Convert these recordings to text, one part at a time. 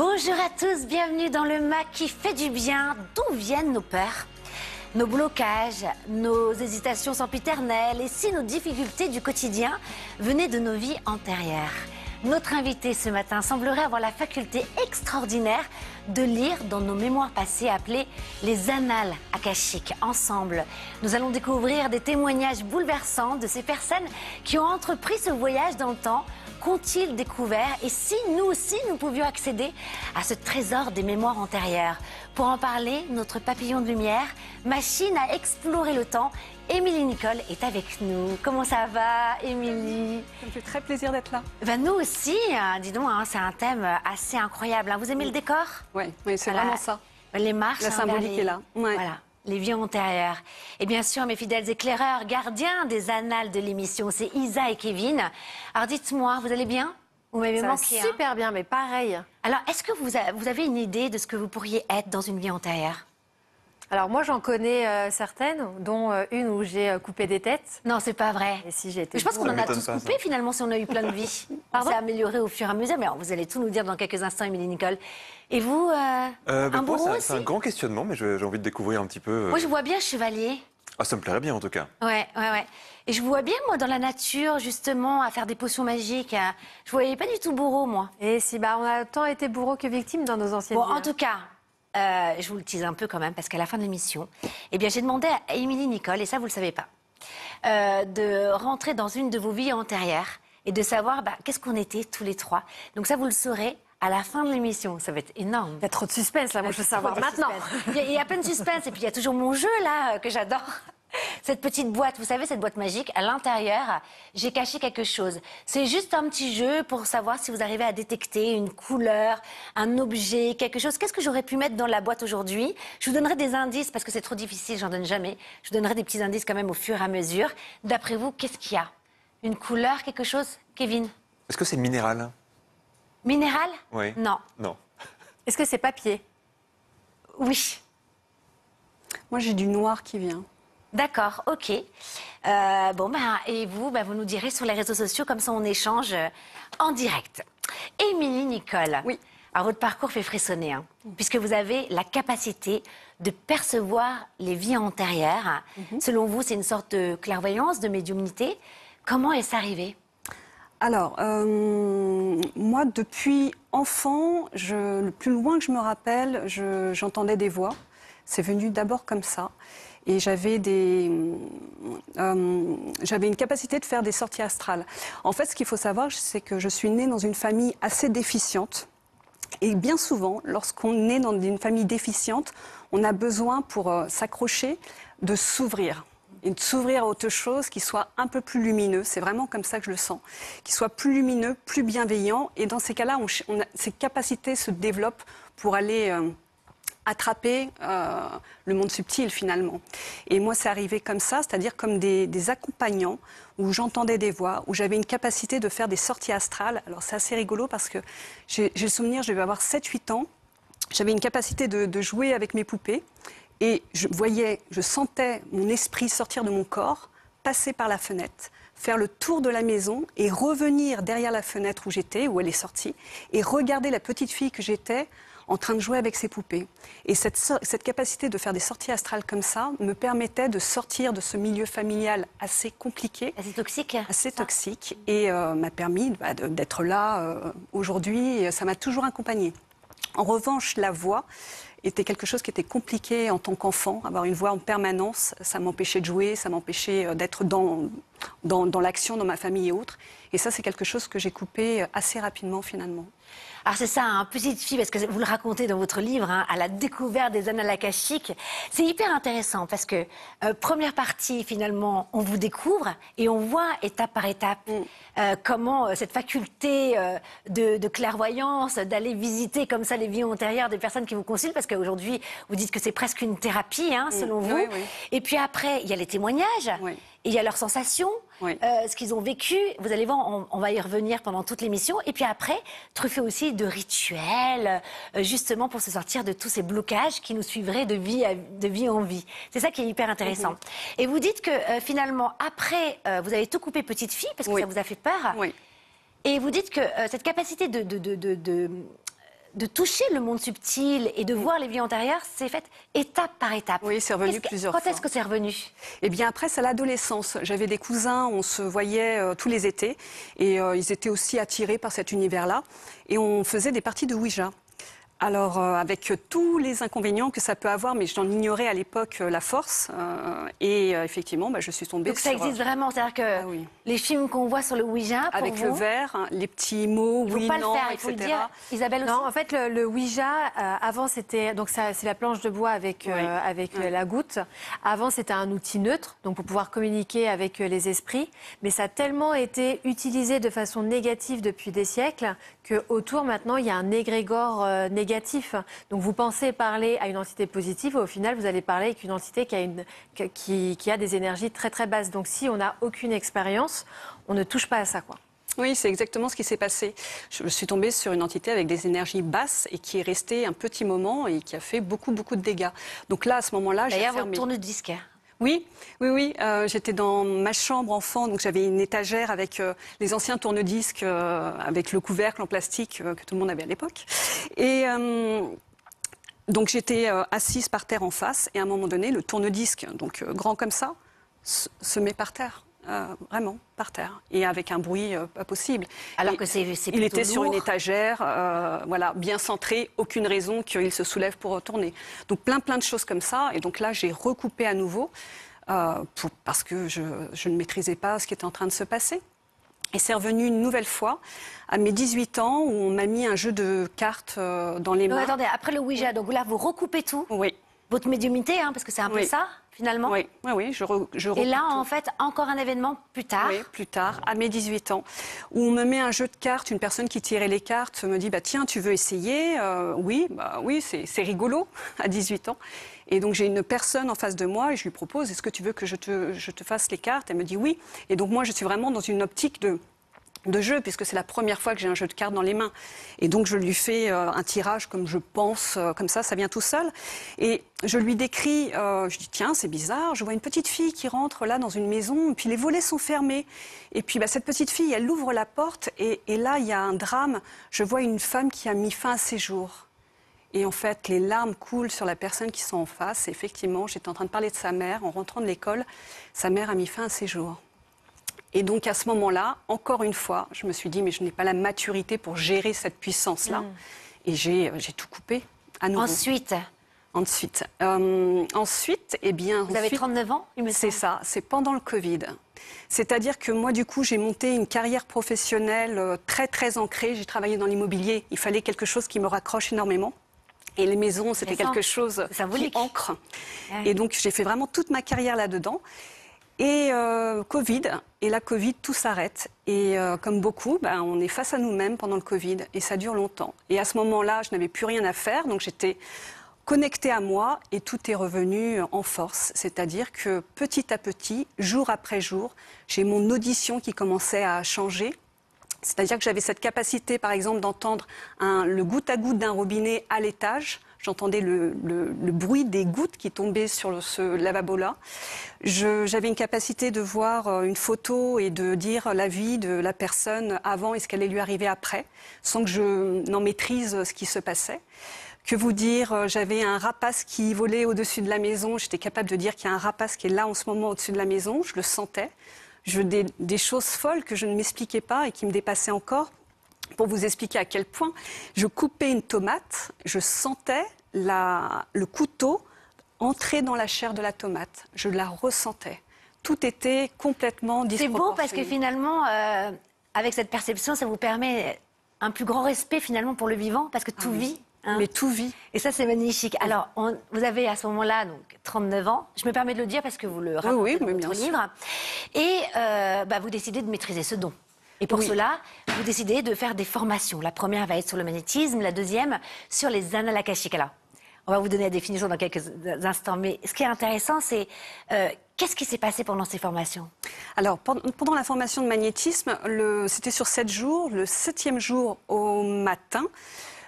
Bonjour à tous, bienvenue dans le MAC qui fait du bien. D'où viennent nos peurs, nos blocages, nos hésitations sempiternelles et si nos difficultés du quotidien venaient de nos vies antérieures? Notre invité ce matin semblerait avoir la faculté extraordinaire de lire dans nos mémoires passées appelées les annales akashiques. Ensemble, nous allons découvrir des témoignages bouleversants de ces personnes qui ont entrepris ce voyage dans le temps. Qu'ont-ils découvert et si nous aussi nous pouvions accéder à ce trésor des mémoires antérieures? Pour en parler, notre papillon de lumière, machine à explorer le temps, Émilie Nicole est avec nous. Comment ça va, Émilie? Ça me fait très plaisir d'être là. Ben nous aussi, dis donc, c'est un thème assez incroyable. Vous aimez le décor? Oui, c'est vraiment ça. Les marches, la symbolique est là. Ouais. Voilà. Les vies antérieures. Et bien sûr, mes fidèles éclaireurs, gardiens des annales de l'émission, c'est Isa et Kevin. Alors dites-moi, vous allez bien? Vous m'avez manqué. Super bien, mais pareil. Alors, est-ce que vous avez une idée de ce que vous pourriez être dans une vie antérieure? Alors moi, j'en connais certaines, dont une où j'ai coupé des têtes. Non, c'est pas vrai. Et si j'ai été... Mais je pense qu'on en a tous coupé finalement si on a eu plein de vies. On s'est amélioré au fur et à mesure. Mais alors, vous allez tout nous dire dans quelques instants, Émilie Nicole. Et vous, un bourreau aussi? C'est un grand questionnement, mais j'ai envie de découvrir un petit peu. Moi, je vois bien chevalier. Ah, ça me plairait bien en tout cas. Ouais. Et je vous vois bien, moi, dans la nature, justement, à faire des potions magiques. Je voyais pas du tout bourreau, moi. Et si, on a tant été bourreau que victime dans nos anciennes vies. En tout cas, je vous le tease un peu quand même, parce qu'à la fin de l'émission, eh bien, j'ai demandé à Émilie Nicole, et ça, vous le savez pas, de rentrer dans une de vos vies antérieures et de savoir qu'est-ce qu'on était tous les trois. Donc ça, vous le saurez à la fin de l'émission. Ça va être énorme. Il y a trop de suspense, là. Moi, je veux savoir maintenant. Il y a plein de suspense. Et puis, il y a toujours mon jeu, là, que j'adore. Cette petite boîte, vous savez, cette boîte magique, à l'intérieur, j'ai caché quelque chose. C'est juste un petit jeu pour savoir si vous arrivez à détecter une couleur, un objet, quelque chose. Qu'est-ce que j'aurais pu mettre dans la boîte aujourd'hui? Je vous donnerai des indices, parce que c'est trop difficile, j'en donne jamais. Je vous donnerai des petits indices quand même au fur et à mesure. D'après vous, qu'est-ce qu'il y a? Une couleur, quelque chose? Kevin? Est-ce que c'est minéral? Minéral? Oui. Non. Non. Est-ce que c'est papier? Oui. Moi, j'ai du noir qui vient. D'accord, ok. Et vous, vous nous direz sur les réseaux sociaux, comme ça on échange en direct. Émilie Nicole. Oui. Alors votre parcours fait frissonner, puisque vous avez la capacité de percevoir les vies antérieures. Selon vous, c'est une sorte de clairvoyance, de médiumnité. Comment est-ce arrivé? Alors, moi, depuis enfant, le plus loin que je me rappelle, j'entendais des voix. C'est venu d'abord comme ça. Et j'avais une capacité de faire des sorties astrales. En fait, ce qu'il faut savoir, c'est que je suis née dans une famille assez déficiente. Et bien souvent, lorsqu'on est dans une famille déficiente, on a besoin, pour s'accrocher, de s'ouvrir. Et de s'ouvrir à autre chose qui soit un peu plus lumineux. C'est vraiment comme ça que je le sens. Qui soit plus lumineux, plus bienveillant. Et dans ces cas-là, ces capacités se développent pour aller attraper le monde subtil, finalement. Et moi, c'est arrivé comme ça, c'est-à-dire comme des accompagnants, où j'entendais des voix, où j'avais une capacité de faire des sorties astrales. Alors, c'est assez rigolo parce que j'ai le souvenir, je devais avoir 7-8 ans. J'avais une capacité de jouer avec mes poupées. Et je sentais mon esprit sortir de mon corps, passer par la fenêtre, faire le tour de la maison et revenir derrière la fenêtre où j'étais, où elle est sortie, et regarder la petite fille que j'étais en train de jouer avec ses poupées. Et cette capacité de faire des sorties astrales comme ça me permettait de sortir de ce milieu familial assez compliqué. Assez toxique. Assez toxique. Et m'a permis d'être là aujourd'hui. Ça m'a toujours accompagnée. En revanche, la voix était quelque chose qui était compliqué en tant qu'enfant. Avoir une voix en permanence, ça m'empêchait de jouer, ça m'empêchait d'être dans l'action, dans ma famille et autres. Et ça, c'est quelque chose que j'ai coupé assez rapidement, finalement. Alors c'est ça, petite fille, parce que vous le racontez dans votre livre, à la découverte des annales akashiques. C'est hyper intéressant parce que première partie, finalement, on vous découvre et on voit étape par étape comment cette faculté de clairvoyance, d'aller visiter comme ça les vies antérieures des personnes qui vous consultent, parce qu'aujourd'hui, vous dites que c'est presque une thérapie, selon vous. Oui. Et puis après, il y a les témoignages. Oui. Et il y a leurs sensations, ce qu'ils ont vécu. Vous allez voir, on va y revenir pendant toute l'émission. Et puis après, truffé aussi de rituels, justement pour se sortir de tous ces blocages qui nous suivraient de vie en vie. C'est ça qui est hyper intéressant. Et vous dites que finalement, après, vous avez tout coupé petite fille, parce que ça vous a fait peur. Oui. Et vous dites que cette capacité de toucher le monde subtil et de voir les vies antérieures, c'est fait étape par étape. Oui, c'est revenu plusieurs fois. Quand est-ce que c'est revenu? Eh bien, après, c'est à l'adolescence. J'avais des cousins, on se voyait tous les étés. Et ils étaient aussi attirés par cet univers-là. Et on faisait des parties de Ouija. Alors, avec tous les inconvénients que ça peut avoir, mais j'en ignorais à l'époque la force. Effectivement, je suis tombée Donc ça sur... existe vraiment, c'est-à-dire que oui. les films qu'on voit sur le Ouija, pour Avec vous, le verre, hein, les petits mots, il ne faut oui, pas non, le faire, il etc. faut le dire. Isabelle aussi. Non, en fait, le Ouija, avant, c'était. Donc, c'est la planche de bois avec, la goutte. Avant, c'était un outil neutre, donc pour pouvoir communiquer avec les esprits. Mais ça a tellement été utilisé de façon négative depuis des siècles qu'autour, maintenant, il y a un égrégore négatif. Donc, vous pensez parler à une entité positive, au final, vous allez parler avec une entité qui a des énergies très, très basses. Donc, si on n'a aucune expérience, on ne touche pas à ça, quoi. Oui, c'est exactement ce qui s'est passé. Je suis tombée sur une entité avec des énergies basses et qui est restée un petit moment et qui a fait beaucoup, beaucoup de dégâts. Donc là, à ce moment-là, j'ai D'ailleurs, fermé. votre tourne-disque. Oui. J'étais dans ma chambre enfant, donc j'avais une étagère avec les anciens tourne-disques, avec le couvercle en plastique que tout le monde avait à l'époque. Et donc j'étais assise par terre en face, et à un moment donné, le tourne-disque, donc grand comme ça, se met par terre. Vraiment, par terre. Et avec un bruit pas possible. Alors et que c'est plutôt il était sur une lourd. étagère, voilà, bien centré, aucune raison qu'il se soulève pour retourner. Donc plein de choses comme ça. Et donc là, j'ai recoupé à nouveau parce que je ne maîtrisais pas ce qui était en train de se passer. Et c'est revenu une nouvelle fois, à mes 18 ans, où on m'a mis un jeu de cartes dans les Donc mains. attendez, après le Ouija, donc là, vous recoupez tout. Oui. Votre médiumnité, parce que c'est un peu Oui. ça, finalement. Oui, je recoupe Et là, tout. en fait, encore un événement plus tard. Oui, plus tard, à mes 18 ans, où on me met un jeu de cartes, une personne qui tirait les cartes me dit tiens, tu veux essayer? Oui, c'est rigolo, à 18 ans. Et donc j'ai une personne en face de moi et je lui propose est-ce que tu veux que je te fasse les cartes? Elle me dit oui. Et donc moi, je suis vraiment dans une optique de jeu, puisque c'est la première fois que j'ai un jeu de cartes dans les mains. Et donc, je lui fais un tirage comme je pense, comme ça vient tout seul. Et je lui décris, je dis, tiens, c'est bizarre, je vois une petite fille qui rentre là dans une maison, et puis les volets sont fermés. Et puis, cette petite fille, elle ouvre la porte, et là, il y a un drame. Je vois une femme qui a mis fin à ses jours. Et en fait, les larmes coulent sur la personne qui sont en face. Et effectivement, j'étais en train de parler de sa mère. En rentrant de l'école, sa mère a mis fin à ses jours. Et donc, à ce moment-là, encore une fois, je me suis dit, mais je n'ai pas la maturité pour gérer cette puissance-là. Et j'ai tout coupé, à nouveau. Ensuite, eh bien... vous avez 39 ans, il me C'est semble. ça, c'est pendant le Covid. C'est-à-dire que moi, du coup, j'ai monté une carrière professionnelle très, très ancrée. J'ai travaillé dans l'immobilier. Il fallait quelque chose qui me raccroche énormément. Et les maisons, c'était quelque chose qui ancre. Ouais. Et donc, j'ai fait vraiment toute ma carrière là-dedans. Et Covid, et la Covid, tout s'arrête. Et comme beaucoup, on est face à nous-mêmes pendant le Covid, et ça dure longtemps. Et à ce moment-là, je n'avais plus rien à faire, donc j'étais connectée à moi, et tout est revenu en force. C'est-à-dire que petit à petit, jour après jour, j'ai mon audition qui commençait à changer. C'est-à-dire que j'avais cette capacité, par exemple, d'entendre le goutte à goutte d'un robinet à l'étage. J'entendais le bruit des gouttes qui tombaient sur ce lavabo-là. J'avais une capacité de voir une photo et de dire la vie de la personne avant et ce qu'elle allait lui arriver après, sans que je n'en maîtrise ce qui se passait. Que vous dire, j'avais un rapace qui volait au-dessus de la maison. J'étais capable de dire qu'il y a un rapace qui est là en ce moment au-dessus de la maison. Je le sentais. Des choses folles que je ne m'expliquais pas et qui me dépassaient encore. Pour vous expliquer à quel point, je coupais une tomate, je sentais le couteau entrer dans la chair de la tomate. Je la ressentais. Tout était complètement disproportionné. C'est beau parce que finalement, avec cette perception, ça vous permet un plus grand respect finalement pour le vivant, parce que tout vit. Mais tout vit. Et ça, c'est magnifique. Alors, vous avez à ce moment-là donc 39 ans. Je me permets de le dire parce que vous le racontez dans votre livre. Et vous décidez de maîtriser ce don. Et pour cela, vous décidez de faire des formations. La première va être sur le magnétisme, la deuxième sur les annales akashiques. Alors, on va vous donner la définition dans quelques instants. Mais ce qui est intéressant, c'est qu'est-ce qui s'est passé pendant ces formations? Alors, pendant la formation de magnétisme, c'était sur 7 jours. Le 7e jour au matin,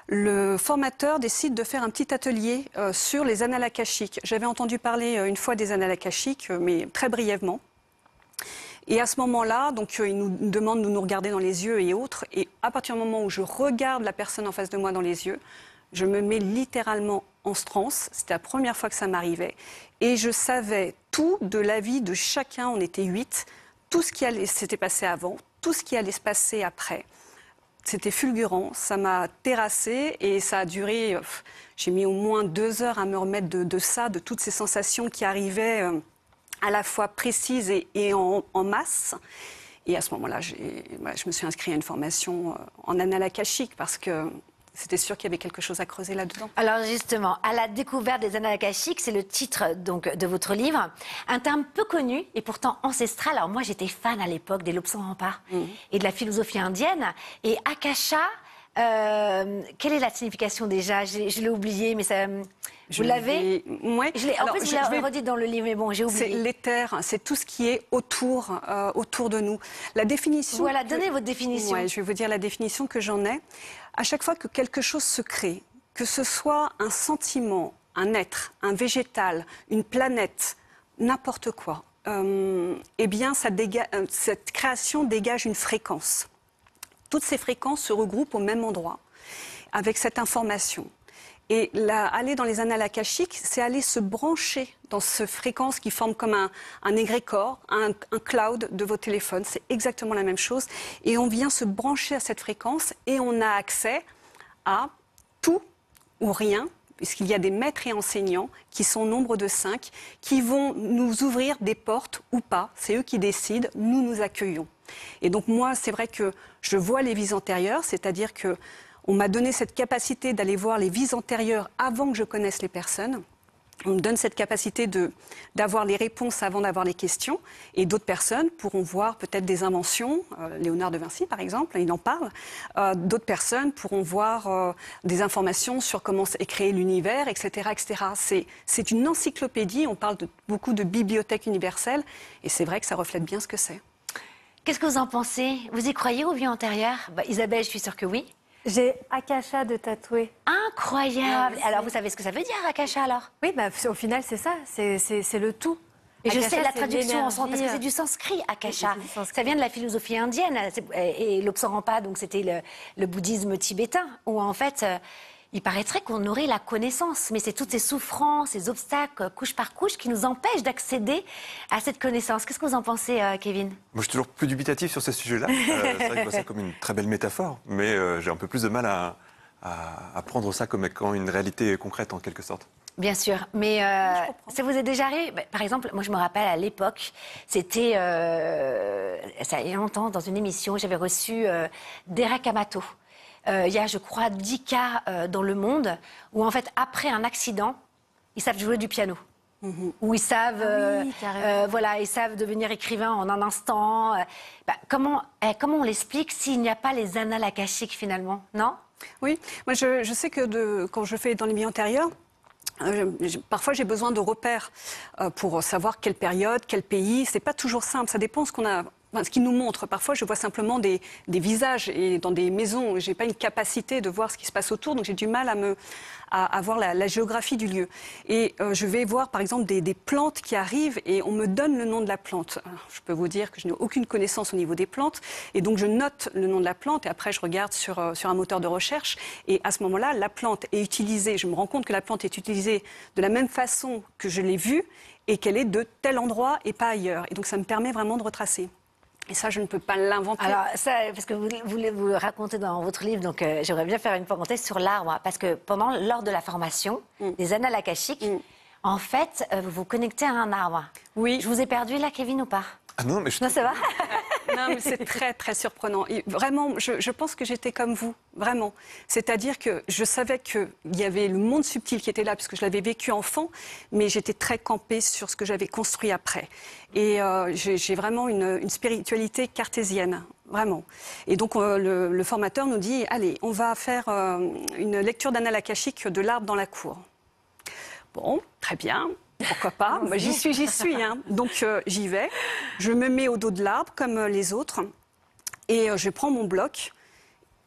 le formateur décide de faire un petit atelier sur les annales akashiques. J'avais entendu parler une fois des annales akashiques, mais très brièvement. Et à ce moment-là, donc, il nous demande de nous regarder dans les yeux et autres. Et à partir du moment où je regarde la personne en face de moi dans les yeux, je me mets littéralement en transe. C'était la première fois que ça m'arrivait. Et je savais tout de la vie de chacun. On était 8. Tout ce qui s'était passé avant, tout ce qui allait se passer après. C'était fulgurant. Ça m'a terrassée et ça a duré... J'ai mis au moins 2 heures à me remettre de ça, de toutes ces sensations qui arrivaient... à la fois précise et en masse. Et à ce moment-là, je me suis inscrite à une formation en annales akashiques parce que c'était sûr qu'il y avait quelque chose à creuser là-dedans. Alors justement, à la découverte des annales akashiques, c'est le titre donc, de votre livre. Un terme peu connu et pourtant ancestral. Alors moi, j'étais fan à l'époque des Lobes sans rempart et de la philosophie indienne. Et Akasha, quelle est la signification déjà? Je l'ai oublié, mais ça... Vous l'avez? Oui. En fait, je l'ai redit dans le livre, mais bon, j'ai oublié. C'est l'éther, c'est tout ce qui est autour de nous. La définition... Voilà, donnez votre définition. Ouais, je vais vous dire la définition que j'en ai. À chaque fois que quelque chose se crée, que ce soit un sentiment, un être, un végétal, une planète, n'importe quoi, eh bien, cette création dégage une fréquence. Toutes ces fréquences se regroupent au même endroit, avec cette information. Et aller dans les annales akashiques, c'est aller se brancher dans cette fréquence qui forme comme un égrégore, un cloud de vos téléphones. C'est exactement la même chose. Et on vient se brancher à cette fréquence et on a accès à tout ou rien, puisqu'il y a des maîtres et enseignants qui sont au nombre de 5, qui vont nous ouvrir des portes ou pas. C'est eux qui décident, nous accueillons. Et donc moi, c'est vrai que je vois les vies antérieures, c'est-à-dire que on m'a donné cette capacité d'aller voir les vies antérieures avant que je connaisse les personnes. On me donne cette capacité d'avoir les réponses avant d'avoir les questions. Et d'autres personnes pourront voir peut-être des inventions. Léonard de Vinci, par exemple, il en parle. D'autres personnes pourront voir des informations sur comment est créé l'univers, etc. etc. C'est une encyclopédie. On parle beaucoup de bibliothèque universelle. Et c'est vrai que ça reflète bien ce que c'est. Qu'est-ce que vous en pensez? Vous y croyez aux vies antérieures? Isabelle, je suis sûre que oui. J'ai Akasha de tatouer. Incroyable. Alors, vous savez ce que ça veut dire, Akasha, alors? Oui, au final, c'est ça. C'est le tout. Et je Akasha, sais la c'est traduction en l'énergie. parce que c'est du sanskrit, Akasha. C'est du sanskrit. Ça vient de la philosophie indienne. Et Lobes sans rempart, donc c'était le bouddhisme tibétain, où en fait, il paraîtrait qu'on aurait la connaissance. Mais c'est toutes ces souffrances, ces obstacles, couche par couche, qui nous empêchent d'accéder à cette connaissance. Qu'est-ce que vous en pensez, Kevin? Moi, je suis toujours plus dubitatif sur ce sujet-là. C'est vrai que je vois ça comme une très belle métaphore, mais j'ai un peu plus de mal à prendre ça comme étant une réalité concrète, en quelque sorte. Bien sûr, mais ça vous est déjà arrivé? Par exemple, moi je me rappelle à l'époque, c'était, ça y a longtemps, dans une émission, j'avais reçu Derek Amato. Il y a, je crois, 10 cas dans le monde où, en fait, après un accident, ils savent jouer du piano. Où ils savent, voilà, ils savent devenir écrivains en un instant. Comment on l'explique s'il n'y a pas les annales akashiques, finalement? Non? Oui, moi je sais que quand je fais dans les vies antérieures, parfois j'ai besoin de repères pour savoir quelle période, quel pays. C'est pas toujours simple, ça dépend ce qu'on a. Ce qui nous montre, parfois je vois simplement des visages et dans des maisons, j'ai pas une capacité de voir ce qui se passe autour, donc j'ai du mal à voir la géographie du lieu. Et je vais voir par exemple des plantes qui arrivent et on me donne le nom de la plante. Alors, je peux vous dire que je n'ai aucune connaissance au niveau des plantes et donc je note le nom de la plante et après je regarde sur un moteur de recherche et à ce moment-là, la plante est utilisée, je me rends compte que la plante est utilisée de la même façon que je l'ai vue et qu'elle est de tel endroit et pas ailleurs. Et donc ça me permet vraiment de retracer. Et ça, je ne peux pas l'inventer. Alors, ça, parce que vous le racontez dans votre livre, donc j'aimerais bien faire une parenthèse sur l'arbre. Parce que lors de la formation, des annales akashiques, en fait, vous vous connectez à un arbre. Oui. Je vous ai perdu là, Kevin, ou pas? Ah non, mais Non, ça va? Non, mais c'est très, très surprenant. Et vraiment, je pense que j'étais comme vous, vraiment. C'est-à-dire que je savais qu'il y avait le monde subtil qui était là, puisque je l'avais vécu enfant, mais j'étais très campée sur ce que j'avais construit après. Et j'ai vraiment une spiritualité cartésienne, vraiment. Et donc, le formateur nous dit, allez, on va faire une lecture d'annales akashiques de l'arbre dans la cour. Bon, très bien. Pourquoi pas? J'y suis. Hein. Donc j'y vais, je me mets au dos de l'arbre comme les autres et je prends mon bloc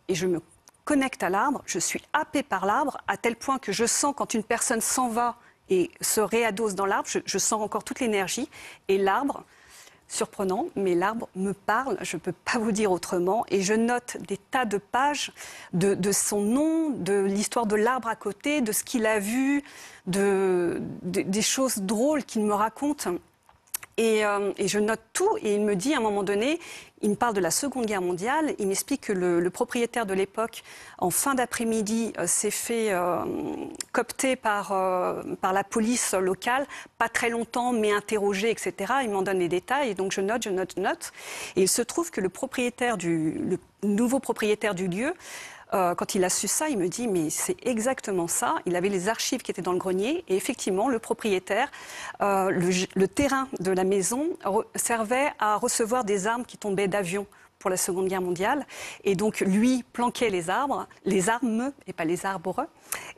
et je me connecte à l'arbre. Je suis happée par l'arbre à tel point que je sens quand une personne s'en va et se réadosse dans l'arbre, je sens encore toute l'énergie et l'arbre surprenant, mais l'arbre me parle, je ne peux pas vous dire autrement, et je note des tas de pages de son nom, de l'histoire de l'arbre à côté, de ce qu'il a vu, des choses drôles qu'il me raconte. Et je note tout, et il me dit à un moment donné, il me parle de la Seconde Guerre mondiale, il m'explique que le propriétaire de l'époque, en fin d'après-midi, s'est fait coopter par la police locale, pas très longtemps, mais interrogé, etc. Il m'en donne les détails, et donc je note. Et il se trouve que le nouveau propriétaire du lieu, quand il a su ça, il me dit « mais c'est exactement ça ». Il avait les archives qui étaient dans le grenier et effectivement, le propriétaire, le terrain de la maison servait à recevoir des armes qui tombaient d'avion pour la Seconde Guerre mondiale. Et donc, lui planquait les armes et pas les arbres.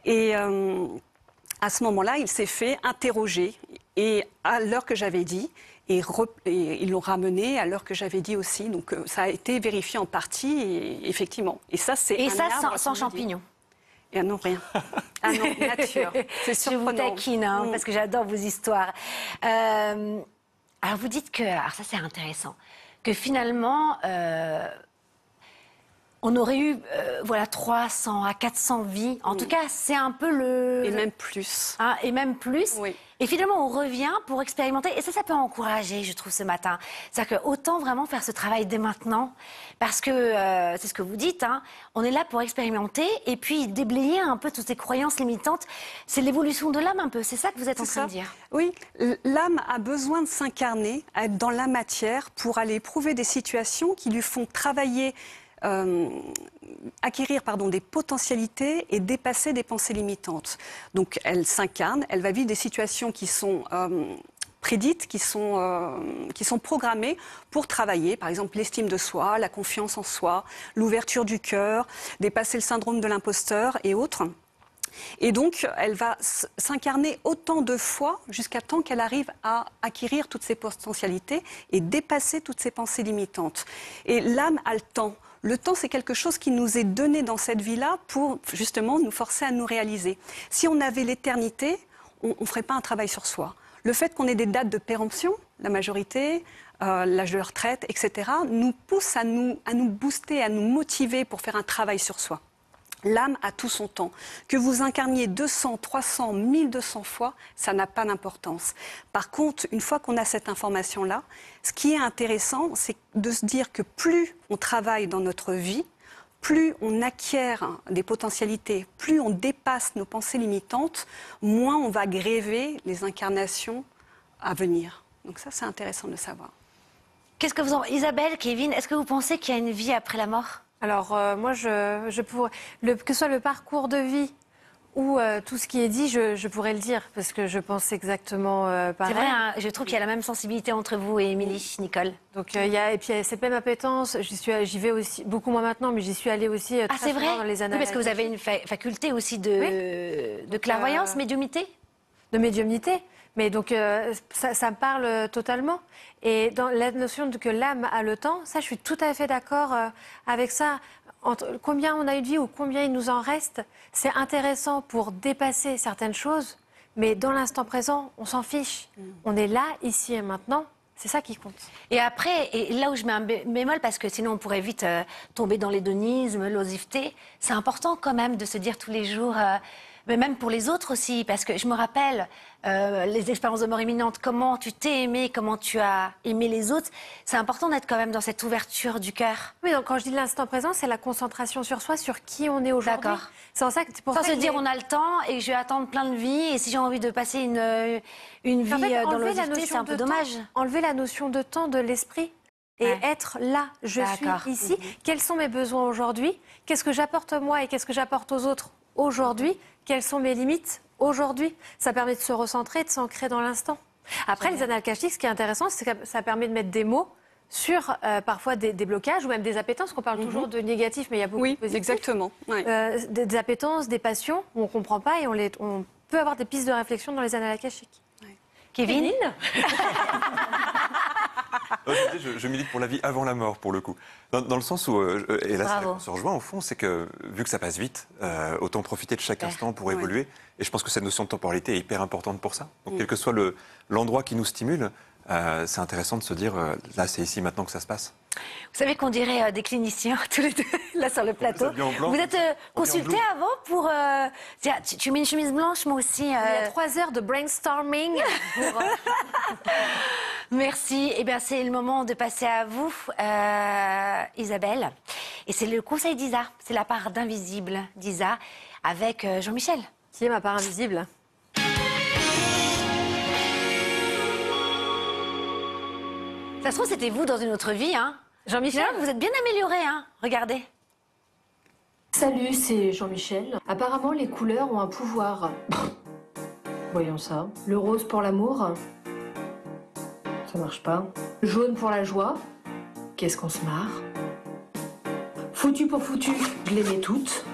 Et à ce moment-là, il s'est fait interroger. Et à l'heure que j'avais dit, et ils l'ont ramené à l'heure que j'avais dit aussi. Donc ça a été vérifié en partie, et effectivement. Et ça, c'est Et un ça, arbre sans champignons. Et non, rien. Ah non, nature. C'est surprenant. Je vous taquine, parce que j'adore vos histoires. Alors vous dites que, alors ça c'est intéressant, que finalement, on aurait eu 300 à 400 vies. En tout cas, c'est un peu le... Et même plus. Hein, et même plus. Oui. Et finalement, on revient pour expérimenter. Et ça peut encourager, je trouve, ce matin. C'est-à-dire qu'autant vraiment faire ce travail dès maintenant. Parce que, c'est ce que vous dites, hein, on est là pour expérimenter et puis déblayer un peu toutes ces croyances limitantes. C'est l'évolution de l'âme un peu. C'est ça que vous êtes en train de dire. Oui, l'âme a besoin de s'incarner, être dans la matière pour aller éprouver des situations qui lui font travailler... acquérir des potentialités et dépasser des pensées limitantes. Donc elle s'incarne, elle va vivre des situations qui sont prédites, qui sont programmées pour travailler, par exemple l'estime de soi, la confiance en soi, l'ouverture du cœur, dépasser le syndrome de l'imposteur et autres. Et donc, elle va s'incarner autant de fois jusqu'à temps qu'elle arrive à acquérir toutes ses potentialités et dépasser toutes ses pensées limitantes. Et l'âme a le temps. Le temps, c'est quelque chose qui nous est donné dans cette vie-là pour justement nous forcer à nous réaliser. Si on avait l'éternité, on ne ferait pas un travail sur soi. Le fait qu'on ait des dates de péremption, la majorité, l'âge de retraite, etc., nous pousse à nous booster, à nous motiver pour faire un travail sur soi. L'âme a tout son temps. Que vous incarniez 200, 300, 1200 fois, ça n'a pas d'importance. Par contre, une fois qu'on a cette information-là, ce qui est intéressant, c'est de se dire que plus on travaille dans notre vie, plus on acquiert des potentialités, plus on dépasse nos pensées limitantes, moins on va gréver les incarnations à venir. Donc ça, c'est intéressant de savoir. Qu'est-ce que vous en... Isabelle, Kevin, est-ce que vous pensez qu'il y a une vie après la mort ? Alors, moi, que ce soit le parcours de vie ou tout ce qui est dit, je pourrais le dire, parce que je pense exactement pareil. C'est vrai, hein, je trouve qu'il y a la même sensibilité entre vous et Émilie, Nicole. Donc, et puis, cette même appétence, j'y vais aussi, beaucoup moins maintenant, mais j'y suis allée aussi très souvent dans les années. Oui, parce que vous avez une faculté aussi de clairvoyance, médiumnité. De médiumnité. Mais donc, ça me parle totalement. Et dans la notion que l'âme a le temps, ça, je suis tout à fait d'accord avec ça. Entre combien on a eu de vie ou combien il nous en reste, c'est intéressant pour dépasser certaines choses. Mais dans l'instant présent, on s'en fiche. On est là, ici et maintenant. C'est ça qui compte. Et après, et là où je mets un bémol, parce que sinon on pourrait vite tomber dans l'hédonisme, l'oisiveté, c'est important quand même de se dire tous les jours... mais même pour les autres aussi, parce que je me rappelle les expériences de mort imminente, comment tu t'es aimé, comment tu as aimé les autres. C'est important d'être quand même dans cette ouverture du cœur. Oui, donc quand je dis l'instant présent, c'est la concentration sur soi, sur qui on est aujourd'hui. D'accord. C'est pour ça Sans se dire on a le temps et je vais attendre plein de vies, et si j'ai envie de passer une vie en fait, dans l'oisiveté, c'est un peu dommage. Enlever la notion de temps de l'esprit. Et être là, je suis ici. Quels sont mes besoins aujourd'hui? Qu'est-ce que j'apporte moi et qu'est-ce que j'apporte aux autres aujourd'hui? Quelles sont mes limites aujourd'hui? Ça permet de se recentrer, de s'ancrer dans l'instant. Après, les annales akashiques, ce qui est intéressant, c'est que ça permet de mettre des mots sur parfois des blocages ou même des appétences, qu'on parle toujours de négatif, mais il y a beaucoup de positifs. Oui, exactement. Ouais. Des appétences, des passions, où on ne comprend pas et on peut avoir des pistes de réflexion dans les annales akashiques. Ouais. Kevin je milite pour la vie avant la mort, pour le coup. Dans le sens où, et là, on se rejoint au fond, c'est que vu que ça passe vite, autant profiter de chaque instant pour évoluer. Et je pense que cette notion de temporalité est hyper importante pour ça. Donc, quel que soit l'endroit qui nous stimule, c'est intéressant de se dire, là, c'est ici maintenant que ça se passe. Vous savez qu'on dirait des cliniciens tous les deux, là sur le plateau. habillés en blanc. Vous êtes consultés avant pour... tiens, tu mets une chemise blanche, moi aussi. Il y a 3 heures de brainstorming. Pour, Merci. Eh bien, c'est le moment de passer à vous, Isabelle. Et c'est le conseil d'Isa. C'est la part d'invisible d'Isa avec Jean-Michel. Qui est ma part invisible? Ça se trouve, c'était vous dans une autre vie, hein. Jean-Michel, Vous êtes bien amélioré, hein. Regardez. Salut, c'est Jean-Michel. Apparemment, les couleurs ont un pouvoir. Voyons ça. Le rose pour l'amour. Ça marche pas. Jaune pour la joie. Qu'est-ce qu'on se marre. Foutu pour foutu. Je les mets toutes.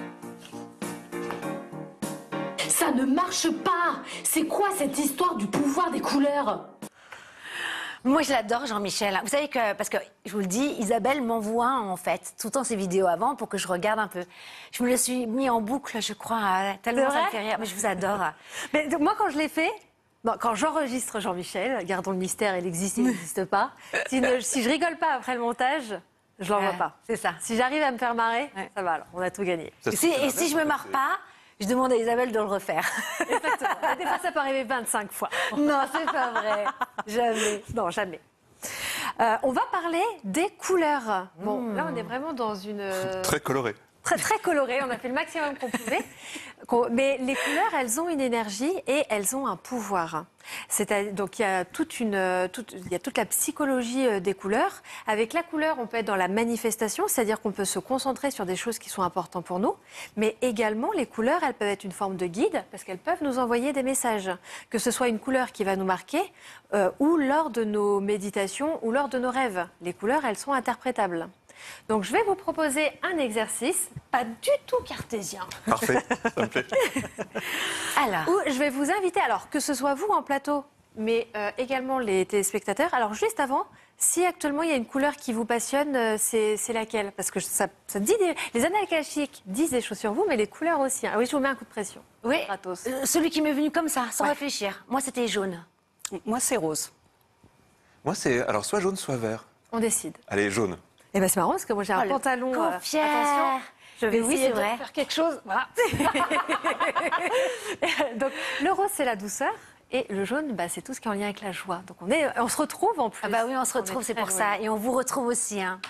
Ça ne marche pas. C'est quoi cette histoire du pouvoir des couleurs? Moi, je l'adore, Jean-Michel. Vous savez que, parce que je vous le dis, Isabelle m'envoie en fait tout le temps ses vidéos avant pour que je regarde un peu. Je me le suis mis en boucle, je crois, tellement ça me fait rire. Mais je vous adore. mais, donc, moi, quand je l'ai fait, bon, quand j'enregistre Jean-Michel, gardons le mystère, il existe, il n'existe pas. Si je rigole pas après le montage, je l'envoie pas. C'est ça. Si j'arrive à me faire marrer, ça va alors, on a tout gagné. Ça, Et si je me marre pas, je demande à Isabelle de le refaire. Exactement. Et des fois, ça peut arriver 25 fois. Non, c'est pas vrai. Jamais. Non, jamais. On va parler des couleurs. Bon, là, on est vraiment dans une... Très coloré. Très, très coloré, on a fait le maximum qu'on pouvait. Mais les couleurs, elles ont une énergie et elles ont un pouvoir. Donc il y a toute la psychologie des couleurs. Avec la couleur, on peut être dans la manifestation, c'est-à-dire qu'on peut se concentrer sur des choses qui sont importantes pour nous. Mais également, les couleurs, elles peuvent être une forme de guide parce qu'elles peuvent nous envoyer des messages. Que ce soit une couleur qui va nous marquer ou lors de nos méditations ou lors de nos rêves. Les couleurs, elles sont interprétables. Donc, je vais vous proposer un exercice, pas du tout cartésien. Parfait, ça me plaît. Alors, Où je vais vous inviter, alors que ce soit vous en plateau, mais également les téléspectateurs. Alors, juste avant, si actuellement il y a une couleur qui vous passionne, c'est laquelle? Parce que ça dit les annales akashiques disent des choses sur vous, mais les couleurs aussi. Ah oui, je vous mets un coup de pression. oui, Gratos. celui qui m'est venu comme ça, sans Ouais. réfléchir. Moi, c'était jaune. Moi, c'est rose. Moi, c'est alors soit jaune, soit vert. On décide. Allez, jaune. Eh ben c'est marrant parce que moi j'ai un le pantalon. confière. Attention, je vais Mais oui, essayer c'est de vrai. faire quelque chose. Voilà. Donc le rose c'est la douceur et le jaune c'est tout ce qui est en lien avec la joie. Donc on se retrouve en plus. Ah bah oui, on se retrouve, est c'est très pour loin. ça. Et on vous retrouve aussi, hein.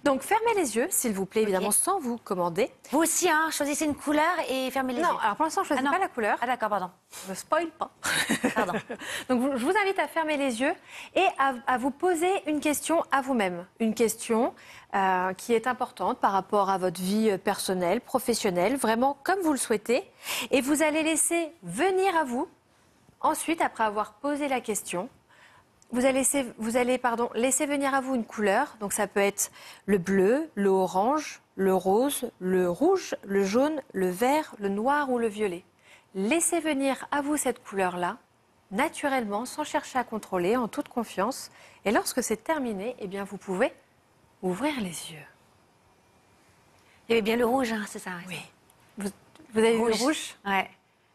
Donc fermez les yeux s'il vous plaît, évidemment sans vous commander. Vous aussi, hein, choisissez une couleur et fermez les yeux. Non, alors pour l'instant je ne choisis non. pas la couleur. Ah d'accord, pardon. Je ne spoil pas. Pardon. Donc je vous invite à fermer les yeux et à vous poser une question à vous-même. Une question qui est importante par rapport à votre vie personnelle, professionnelle, vraiment comme vous le souhaitez. Et vous allez laisser venir à vous, ensuite, après avoir posé la question, vous allez laisser venir à vous une couleur. Donc ça peut être le bleu, le orange, le rose, le rouge, le jaune, le vert, le noir ou le violet. Laissez venir à vous cette couleur-là, naturellement, sans chercher à contrôler, en toute confiance. Et lorsque c'est terminé, eh bien, vous pouvez ouvrir les yeux. Il y avait bien le rouge, hein, c'est ça. Oui. Vous avez vu le rouge? Ouais.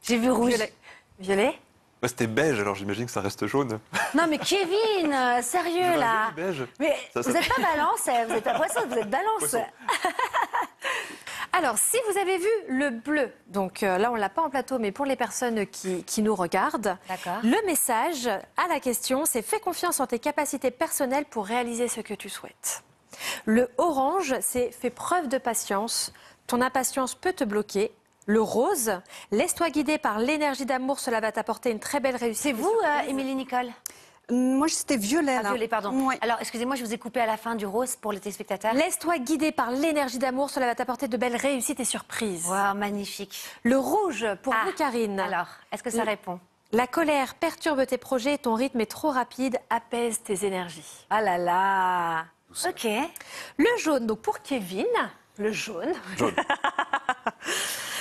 J'ai vu rouge. Violet. Violet? Moi, c'était beige, alors j'imagine que ça reste jaune. Non mais Kevin, sérieux là. Beige. Mais Ça, vous n'êtes pas balance, vous n'êtes pas poisson, vous êtes balance. Poisson. Alors, si vous avez vu le bleu, donc là, on ne l'a pas en plateau, mais pour les personnes qui nous regardent, D'accord. le message à la question, c'est « Fais confiance en tes capacités personnelles pour réaliser ce que tu souhaites ». Le orange, c'est « Fais preuve de patience, ton impatience peut te bloquer ». Le rose, laisse-toi guider par l'énergie d'amour, cela va t'apporter une très belle réussite. C'est vous, Émilie Nicole? Moi, c'était violet. Ah, là. violet, pardon. Ouais. Alors, excusez-moi, je vous ai coupé à la fin du rose pour les téléspectateurs. Laisse-toi guider par l'énergie d'amour, cela va t'apporter de belles réussites et surprises. Wow, magnifique. Le rouge, pour Ah, vous, Karine. Alors, est-ce que ça répond? La colère perturbe tes projets, ton rythme est trop rapide, apaise tes énergies. Ah là là. Ok. Le jaune, donc pour Kevin, le jaune. Jaune.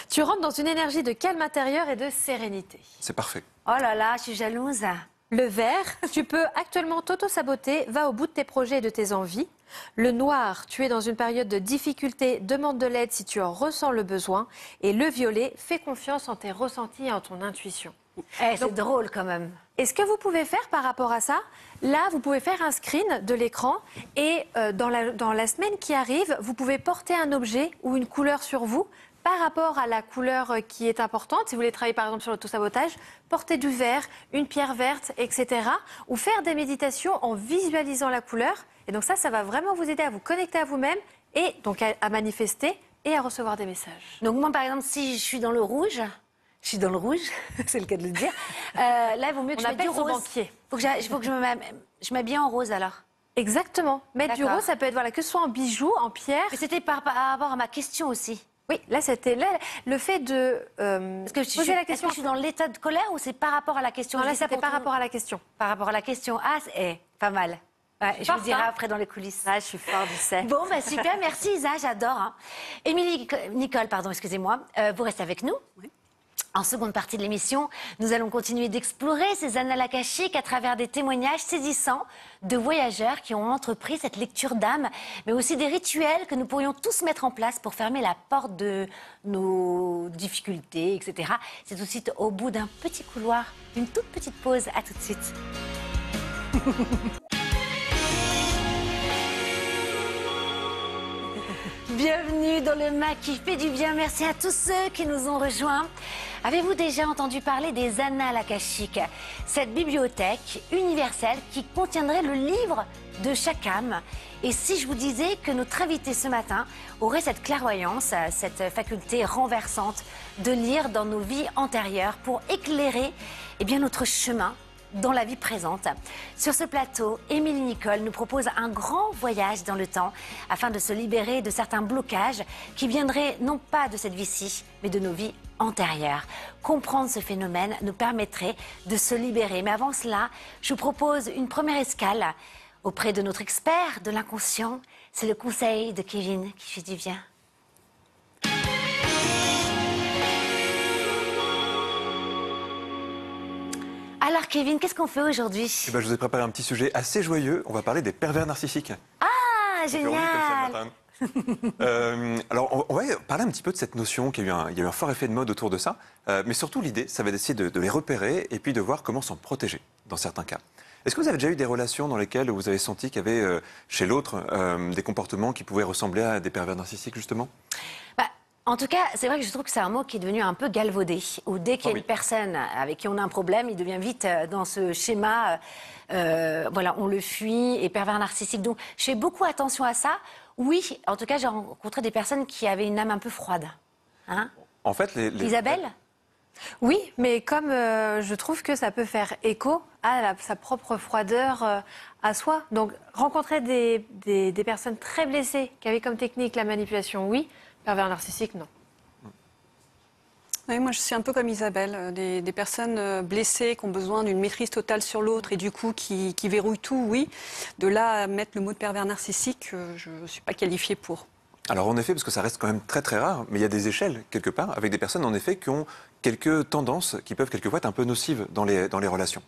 Tu rentres dans une énergie de calme intérieur et de sérénité. C'est parfait. Oh là là, je suis jalouse. Le vert, tu peux actuellement t'auto-saboter, va au bout de tes projets et de tes envies. Le noir, tu es dans une période de difficulté, demande de l'aide si tu en ressens le besoin. Et le violet, fais confiance en tes ressentis et en ton intuition. C'est drôle quand même. Et ce que vous pouvez faire par rapport à ça, là, vous pouvez faire un screen de l'écran et dans la semaine qui arrive, vous pouvez porter un objet ou une couleur sur vous par rapport à la couleur qui est importante. Si vous voulez travailler par exemple sur l'autosabotage, porter du vert, une pierre verte, etc. Ou faire des méditations en visualisant la couleur. Et donc ça va vraiment vous aider à vous connecter à vous-même et donc à manifester et à recevoir des messages. Donc moi, par exemple, si je suis dans le rouge, c'est le cas de le dire, là, il vaut mieux que On je mette du appelle son rose. banquier. Faut que je m'habille en rose alors. Exactement. Mettre du D'accord. rose, ça peut être voilà, que ce soit en bijoux, en pierre. Mais c'était par rapport à ma question aussi. Oui, là, c'était le fait de Parce que poser la est-ce question. que je suis dans l'état de colère ou c'est par rapport à la question? Non, Je là, dis ça c'était pour par tout le rapport à la question. Par rapport à la question. Ah, c'est pas mal. Ouais, je vous forte, dirai hein. après dans les coulisses. Ah, je suis forte, je sais. Bon, bah super, merci Isa, j'adore. Hein. Nicole, pardon, excusez-moi, vous restez avec nous. Oui. En seconde partie de l'émission, nous allons continuer d'explorer ces annales akashiques à travers des témoignages saisissants de voyageurs qui ont entrepris cette lecture d'âme, mais aussi des rituels que nous pourrions tous mettre en place pour fermer la porte de nos difficultés, etc. C'est tout de suite au bout d'un petit couloir, une toute petite pause. À tout de suite. Bienvenue dans le MAC qui fait du bien. Merci à tous ceux qui nous ont rejoints. Avez-vous déjà entendu parler des annales akashiques? Cette bibliothèque universelle qui contiendrait le livre de chaque âme. Et si je vous disais que notre invité ce matin aurait cette clairvoyance, cette faculté renversante de lire dans nos vies antérieures pour éclairer notre chemin dans la vie présente. Sur ce plateau, Émilie Nicole nous propose un grand voyage dans le temps afin de se libérer de certains blocages qui viendraient non pas de cette vie-ci, mais de nos vies antérieures. Comprendre ce phénomène nous permettrait de se libérer. Mais avant cela, je vous propose une première escale auprès de notre expert de l'inconscient. C'est le conseil de Kevin qui fait du bien. Alors Kevin, qu'est-ce qu'on fait aujourd'hui? Je vous ai préparé un petit sujet assez joyeux. On va parler des pervers narcissiques. Ah, Ça fait envie comme ça le génial! matin. Alors, on va parler un petit peu de cette notion qu'il y a eu un fort effet de mode autour de ça. Mais surtout, l'idée, ça va être d'essayer de les repérer et puis de voir comment s'en protéger dans certains cas. Est-ce que vous avez déjà eu des relations dans lesquelles vous avez senti qu'il y avait chez l'autre des comportements qui pouvaient ressembler à des pervers narcissiques, justement? En tout cas, c'est vrai que je trouve que c'est un mot qui est devenu un peu galvaudé. Où dès qu'il y a une personne avec qui on a un problème, il devient vite dans ce schéma, voilà, on le fuit et pervers narcissique. Donc, je fais beaucoup attention à ça. Oui, en tout cas, j'ai rencontré des personnes qui avaient une âme un peu froide. Hein? En fait, Isabelle? Oui, mais comme je trouve que ça peut faire écho à sa propre froideur à soi. Donc, rencontrer des personnes très blessées qui avaient comme technique la manipulation, oui. Pervers narcissique, non. Oui, moi, je suis un peu comme Isabelle. Des personnes blessées qui ont besoin d'une maîtrise totale sur l'autre et du coup qui verrouillent tout, oui. De là à mettre le mot de pervers narcissique, je ne suis pas qualifiée pour. Alors en effet, parce que ça reste quand même très très rare, mais il y a des échelles quelque part, avec des personnes en effet qui ont quelques tendances qui peuvent quelquefois être un peu nocives dans les relations.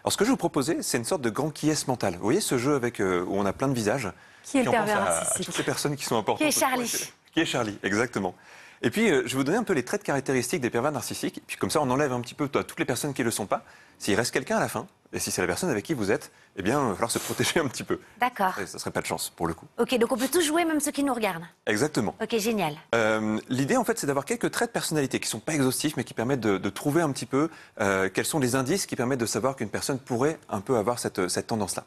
Alors ce que je vais vous proposer, c'est une sorte de grand qui-est mental. Vous voyez ce jeu avec, où on a plein de visages? Qui est le on pense pervers à narcissique? toutes ces personnes qui sont importantes. Qui est Charlie? Qui est Charlie, exactement. Et puis, je vais vous donner un peu les traits caractéristiques des pervers narcissiques. Et puis, comme ça, on enlève un petit peu toutes les personnes qui ne le sont pas. S'il reste quelqu'un à la fin, et si c'est la personne avec qui vous êtes, eh bien, il va falloir se protéger un petit peu. D'accord. Ça ne serait pas de chance, pour le coup. Ok, donc on peut tous jouer, même ceux qui nous regardent. Exactement. Ok, génial. L'idée, en fait, c'est d'avoir quelques traits de personnalité qui ne sont pas exhaustifs, mais qui permettent de trouver un petit peu quels sont les indices qui permettent de savoir qu'une personne pourrait un peu avoir cette tendance-là.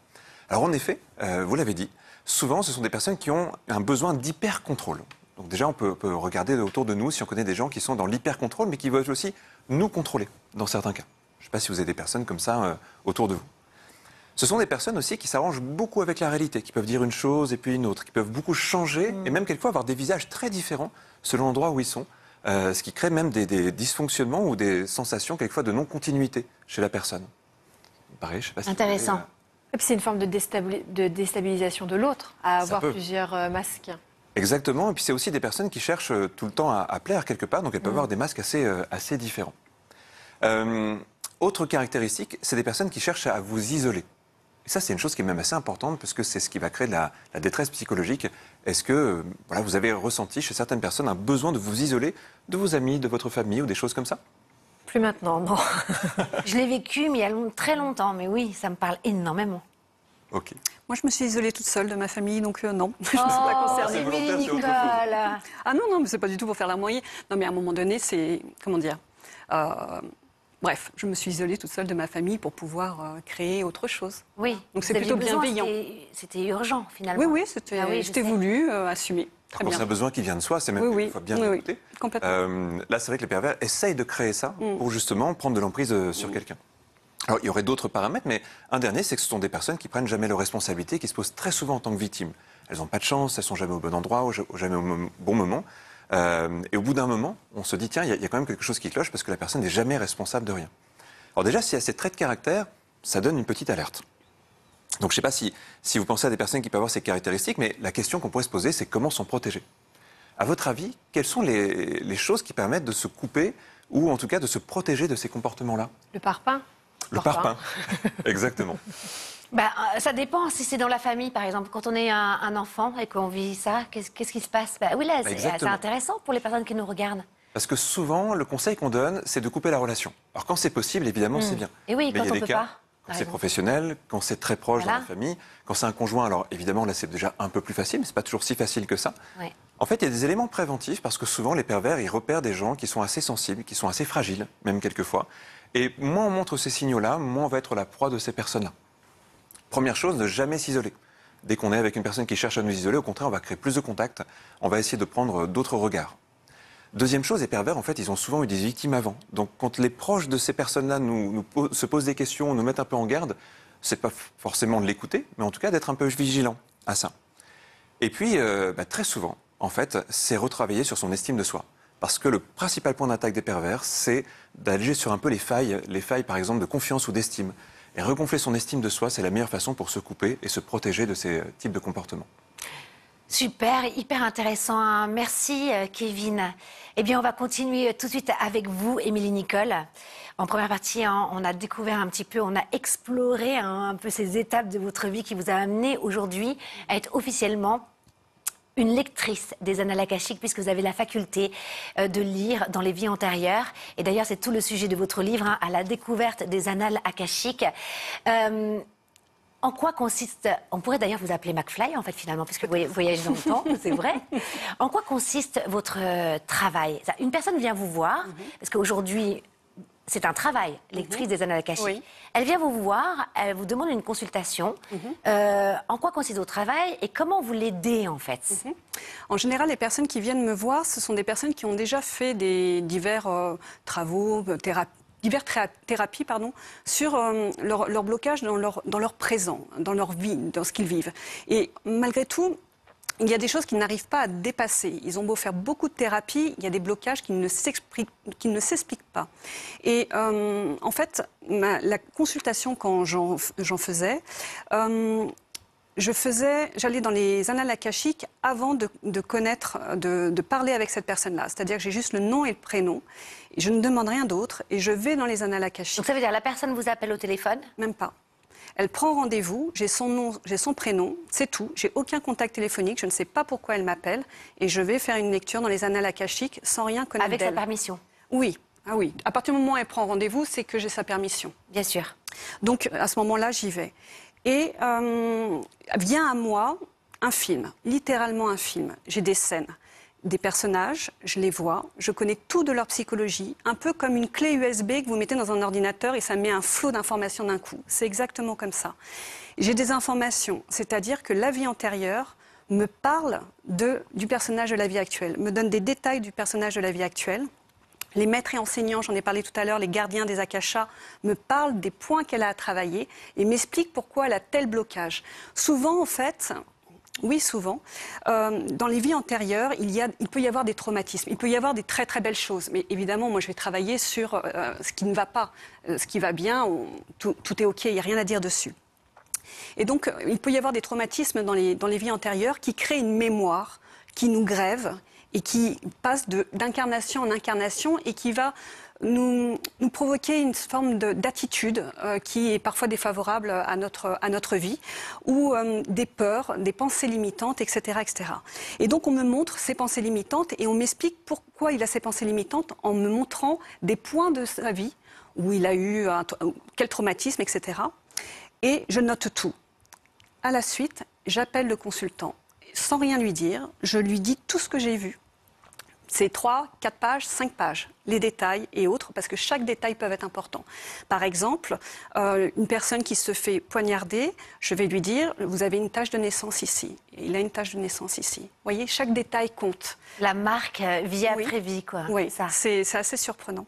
Alors, en effet, vous l'avez dit, souvent, ce sont des personnes qui ont un besoin d'hyper-contrôle. Donc déjà, on peut regarder autour de nous si on connaît des gens qui sont dans l'hyper-contrôle, mais qui veulent aussi nous contrôler, dans certains cas. Je ne sais pas si vous avez des personnes comme ça autour de vous. Ce sont des personnes aussi qui s'arrangent beaucoup avec la réalité, qui peuvent dire une chose et puis une autre, qui peuvent beaucoup changer, et même quelquefois avoir des visages très différents selon l'endroit où ils sont, ce qui crée même des dysfonctionnements ou des sensations quelquefois de non-continuité chez la personne. Pareil, je sais pas si Intéressant. Et puis c'est une forme de déstabilisation de l'autre, à avoir peut. plusieurs masques. Exactement, et puis c'est aussi des personnes qui cherchent tout le temps à plaire quelque part, donc elles peuvent avoir des masques assez différents. Autre caractéristique, c'est des personnes qui cherchent à vous isoler. Et ça, c'est une chose qui est même assez importante, parce que c'est ce qui va créer de la détresse psychologique. Est-ce que voilà, vous avez ressenti chez certaines personnes un besoin de vous isoler de vos amis, de votre famille ou des choses comme ça? Plus maintenant, non. Je l'ai vécu, mais il y a très longtemps. Mais oui, ça me parle énormément. Ok. Moi, je me suis isolée toute seule de ma famille, donc non, je ne suis pas Oh, concernée. Émilie volontaire, c'est autre Nicole. Ah non, mais c'est pas du tout pour faire la moyenne. Non, mais à un moment donné, c'est... Comment dire bref, je me suis isolée toute seule de ma famille pour pouvoir créer autre chose. Oui. Donc c'est vous aviez plutôt besoin, bienveillant. C'était urgent, finalement. Oui, oui, c'était Ah oui, je sais. voulu, assumé. Très Quand bien. c'est un besoin qui vient de soi, c'est même Oui, oui. il faut bien Oui, oui. l'écouter. Complètement. Là, c'est vrai que les pervers essayent de créer ça pour justement prendre de l'emprise sur quelqu'un. Alors, il y aurait d'autres paramètres, mais un dernier, c'est que ce sont des personnes qui prennent jamais leurs responsabilités, qui se posent très souvent en tant que victimes. Elles n'ont pas de chance, elles sont jamais au bon endroit, jamais au bon moment. Et au bout d'un moment, on se dit, tiens, il y a quand même quelque chose qui cloche parce que la personne n'est jamais responsable de rien. Alors déjà, s'il y a ces traits de caractère, ça donne une petite alerte. Donc je ne sais pas si vous pensez à des personnes qui peuvent avoir ces caractéristiques, mais la question qu'on pourrait se poser, c'est comment s'en protéger. À votre avis, quelles sont les choses qui permettent de se couper ou en tout cas de se protéger de ces comportements-là? Le parpaing. Le parpaing, exactement. Bah, ça dépend si c'est dans la famille, par exemple. Quand on est un enfant et qu'on vit ça, qu'est-ce qui se passe? Bah, oui, là, c'est Exactement. intéressant pour les personnes qui nous regardent. Parce que souvent, le conseil qu'on donne, c'est de couper la relation. Alors quand c'est possible, évidemment, c'est bien. Et oui, Mais quand il y a on des peut cas, pas. quand Par c'est exemple. professionnel, quand c'est très proche Voilà. dans la famille, quand c'est un conjoint, alors évidemment, là, c'est déjà un peu plus facile, mais c'est pas toujours si facile que ça. Ouais. En fait, il y a des éléments préventifs parce que souvent, les pervers, ils repèrent des gens qui sont assez sensibles, qui sont assez fragiles, même quelquefois. Et moins on montre ces signaux-là, moins on va être la proie de ces personnes-là. Première chose, ne jamais s'isoler. Dès qu'on est avec une personne qui cherche à nous isoler, au contraire, on va créer plus de contacts, on va essayer de prendre d'autres regards. Deuxième chose, les pervers, en fait, ils ont souvent eu des victimes avant. Donc, quand les proches de ces personnes-là se posent des questions, nous mettent un peu en garde, c'est pas forcément de l'écouter, mais en tout cas d'être un peu vigilant à ça. Et puis, très souvent, en fait, c'est retravailler sur son estime de soi. Parce que le principal point d'attaque des pervers, c'est d'alléger sur un peu les failles par exemple de confiance ou d'estime. Et regonfler son estime de soi, c'est la meilleure façon pour se couper et se protéger de ces types de comportements. Super, hyper intéressant. Hein. Merci, Kevin. Eh bien, on va continuer tout de suite avec vous, Émilie Nicole. En première partie, hein, on a découvert un petit peu, on a exploré un peu ces étapes de votre vie qui vous a amené aujourd'hui à être officiellement une lectrice des annales akashiques, puisque vous avez la faculté de lire dans les vies antérieures. Et d'ailleurs, c'est tout le sujet de votre livre, hein, à la découverte des annales akashiques. En quoi consiste, on pourrait d'ailleurs vous appeler McFly, en fait, finalement, puisque vous voyagez dans le temps, c'est vrai. En quoi consiste votre travail? Une personne vient vous voir, parce qu'aujourd'hui, c'est un travail, lectrice des annales akashiques. Oui. Elle vient vous voir, elle vous demande une consultation. En quoi consiste votre travail et comment vous l'aidez, en fait? En général, les personnes qui viennent me voir, ce sont des personnes qui ont déjà fait des divers travaux, thérapies, sur leur blocage dans leur présent, dans leur vie, dans ce qu'ils vivent. Et malgré tout, il y a des choses qu'ils n'arrivent pas à dépasser. Ils ont beau faire beaucoup de thérapie, il y a des blocages qui ne s'expliquent pas. Et en fait, la consultation, quand j'en faisais, j'allais dans les annales akashiques avant de connaître, de parler avec cette personne-là. C'est-à-dire que j'ai juste le nom et le prénom, et je ne demande rien d'autre, et je vais dans les annales akashiques. Donc ça veut dire la personne vous appelle au téléphone? Même pas. Elle prend rendez-vous, j'ai son nom, j'ai son prénom, c'est tout. J'ai aucun contact téléphonique, je ne sais pas pourquoi elle m'appelle, et je vais faire une lecture dans les annales akashiques sans rien connaître Avec sa d'elle. permission? Oui. Ah oui. À partir du moment où elle prend rendez-vous, c'est que j'ai sa permission. Bien sûr. Donc à ce moment-là, j'y vais. Et vient à moi un film, littéralement un film. J'ai des scènes, des personnages, je les vois, je connais tout de leur psychologie, un peu comme une clé USB que vous mettez dans un ordinateur et ça met un flot d'informations d'un coup. C'est exactement comme ça. J'ai des informations, c'est-à-dire que la vie antérieure me parle du personnage de la vie actuelle, me donne des détails du personnage de la vie actuelle. Les maîtres et enseignants, j'en ai parlé tout à l'heure, les gardiens des akashas, me parlent des points qu'elle a à travailler et m'expliquent pourquoi elle a tel blocage. Souvent, en fait, oui, souvent, dans les vies antérieures, il peut y avoir des traumatismes, il peut y avoir des très très belles choses. Mais évidemment, moi, je vais travailler sur ce qui ne va pas. Ce qui va bien, tout est OK, il n'y a rien à dire dessus. Et donc, il peut y avoir des traumatismes dans les vies antérieures qui créent une mémoire, qui nous grève, et qui passe d'incarnation en incarnation et qui va nous provoquer une forme d'attitude qui est parfois défavorable à notre vie, ou des peurs, des pensées limitantes, etc., etc. Et donc on me montre ces pensées limitantes et on m'explique pourquoi il a ces pensées limitantes en me montrant des points de sa vie où il a eu quel traumatisme, etc. Et je note tout. À la suite, j'appelle le consultant. Sans rien lui dire, je lui dis tout ce que j'ai vu. C'est 3, 4 pages, 5 pages, les détails et autres, parce que chaque détail peut être important. Par exemple, une personne qui se fait poignarder, je vais lui dire, vous avez une tache de naissance ici, il a une tache de naissance ici. Vous voyez, chaque détail compte. La marque vie après vie, quoi. Oui, c'est assez surprenant.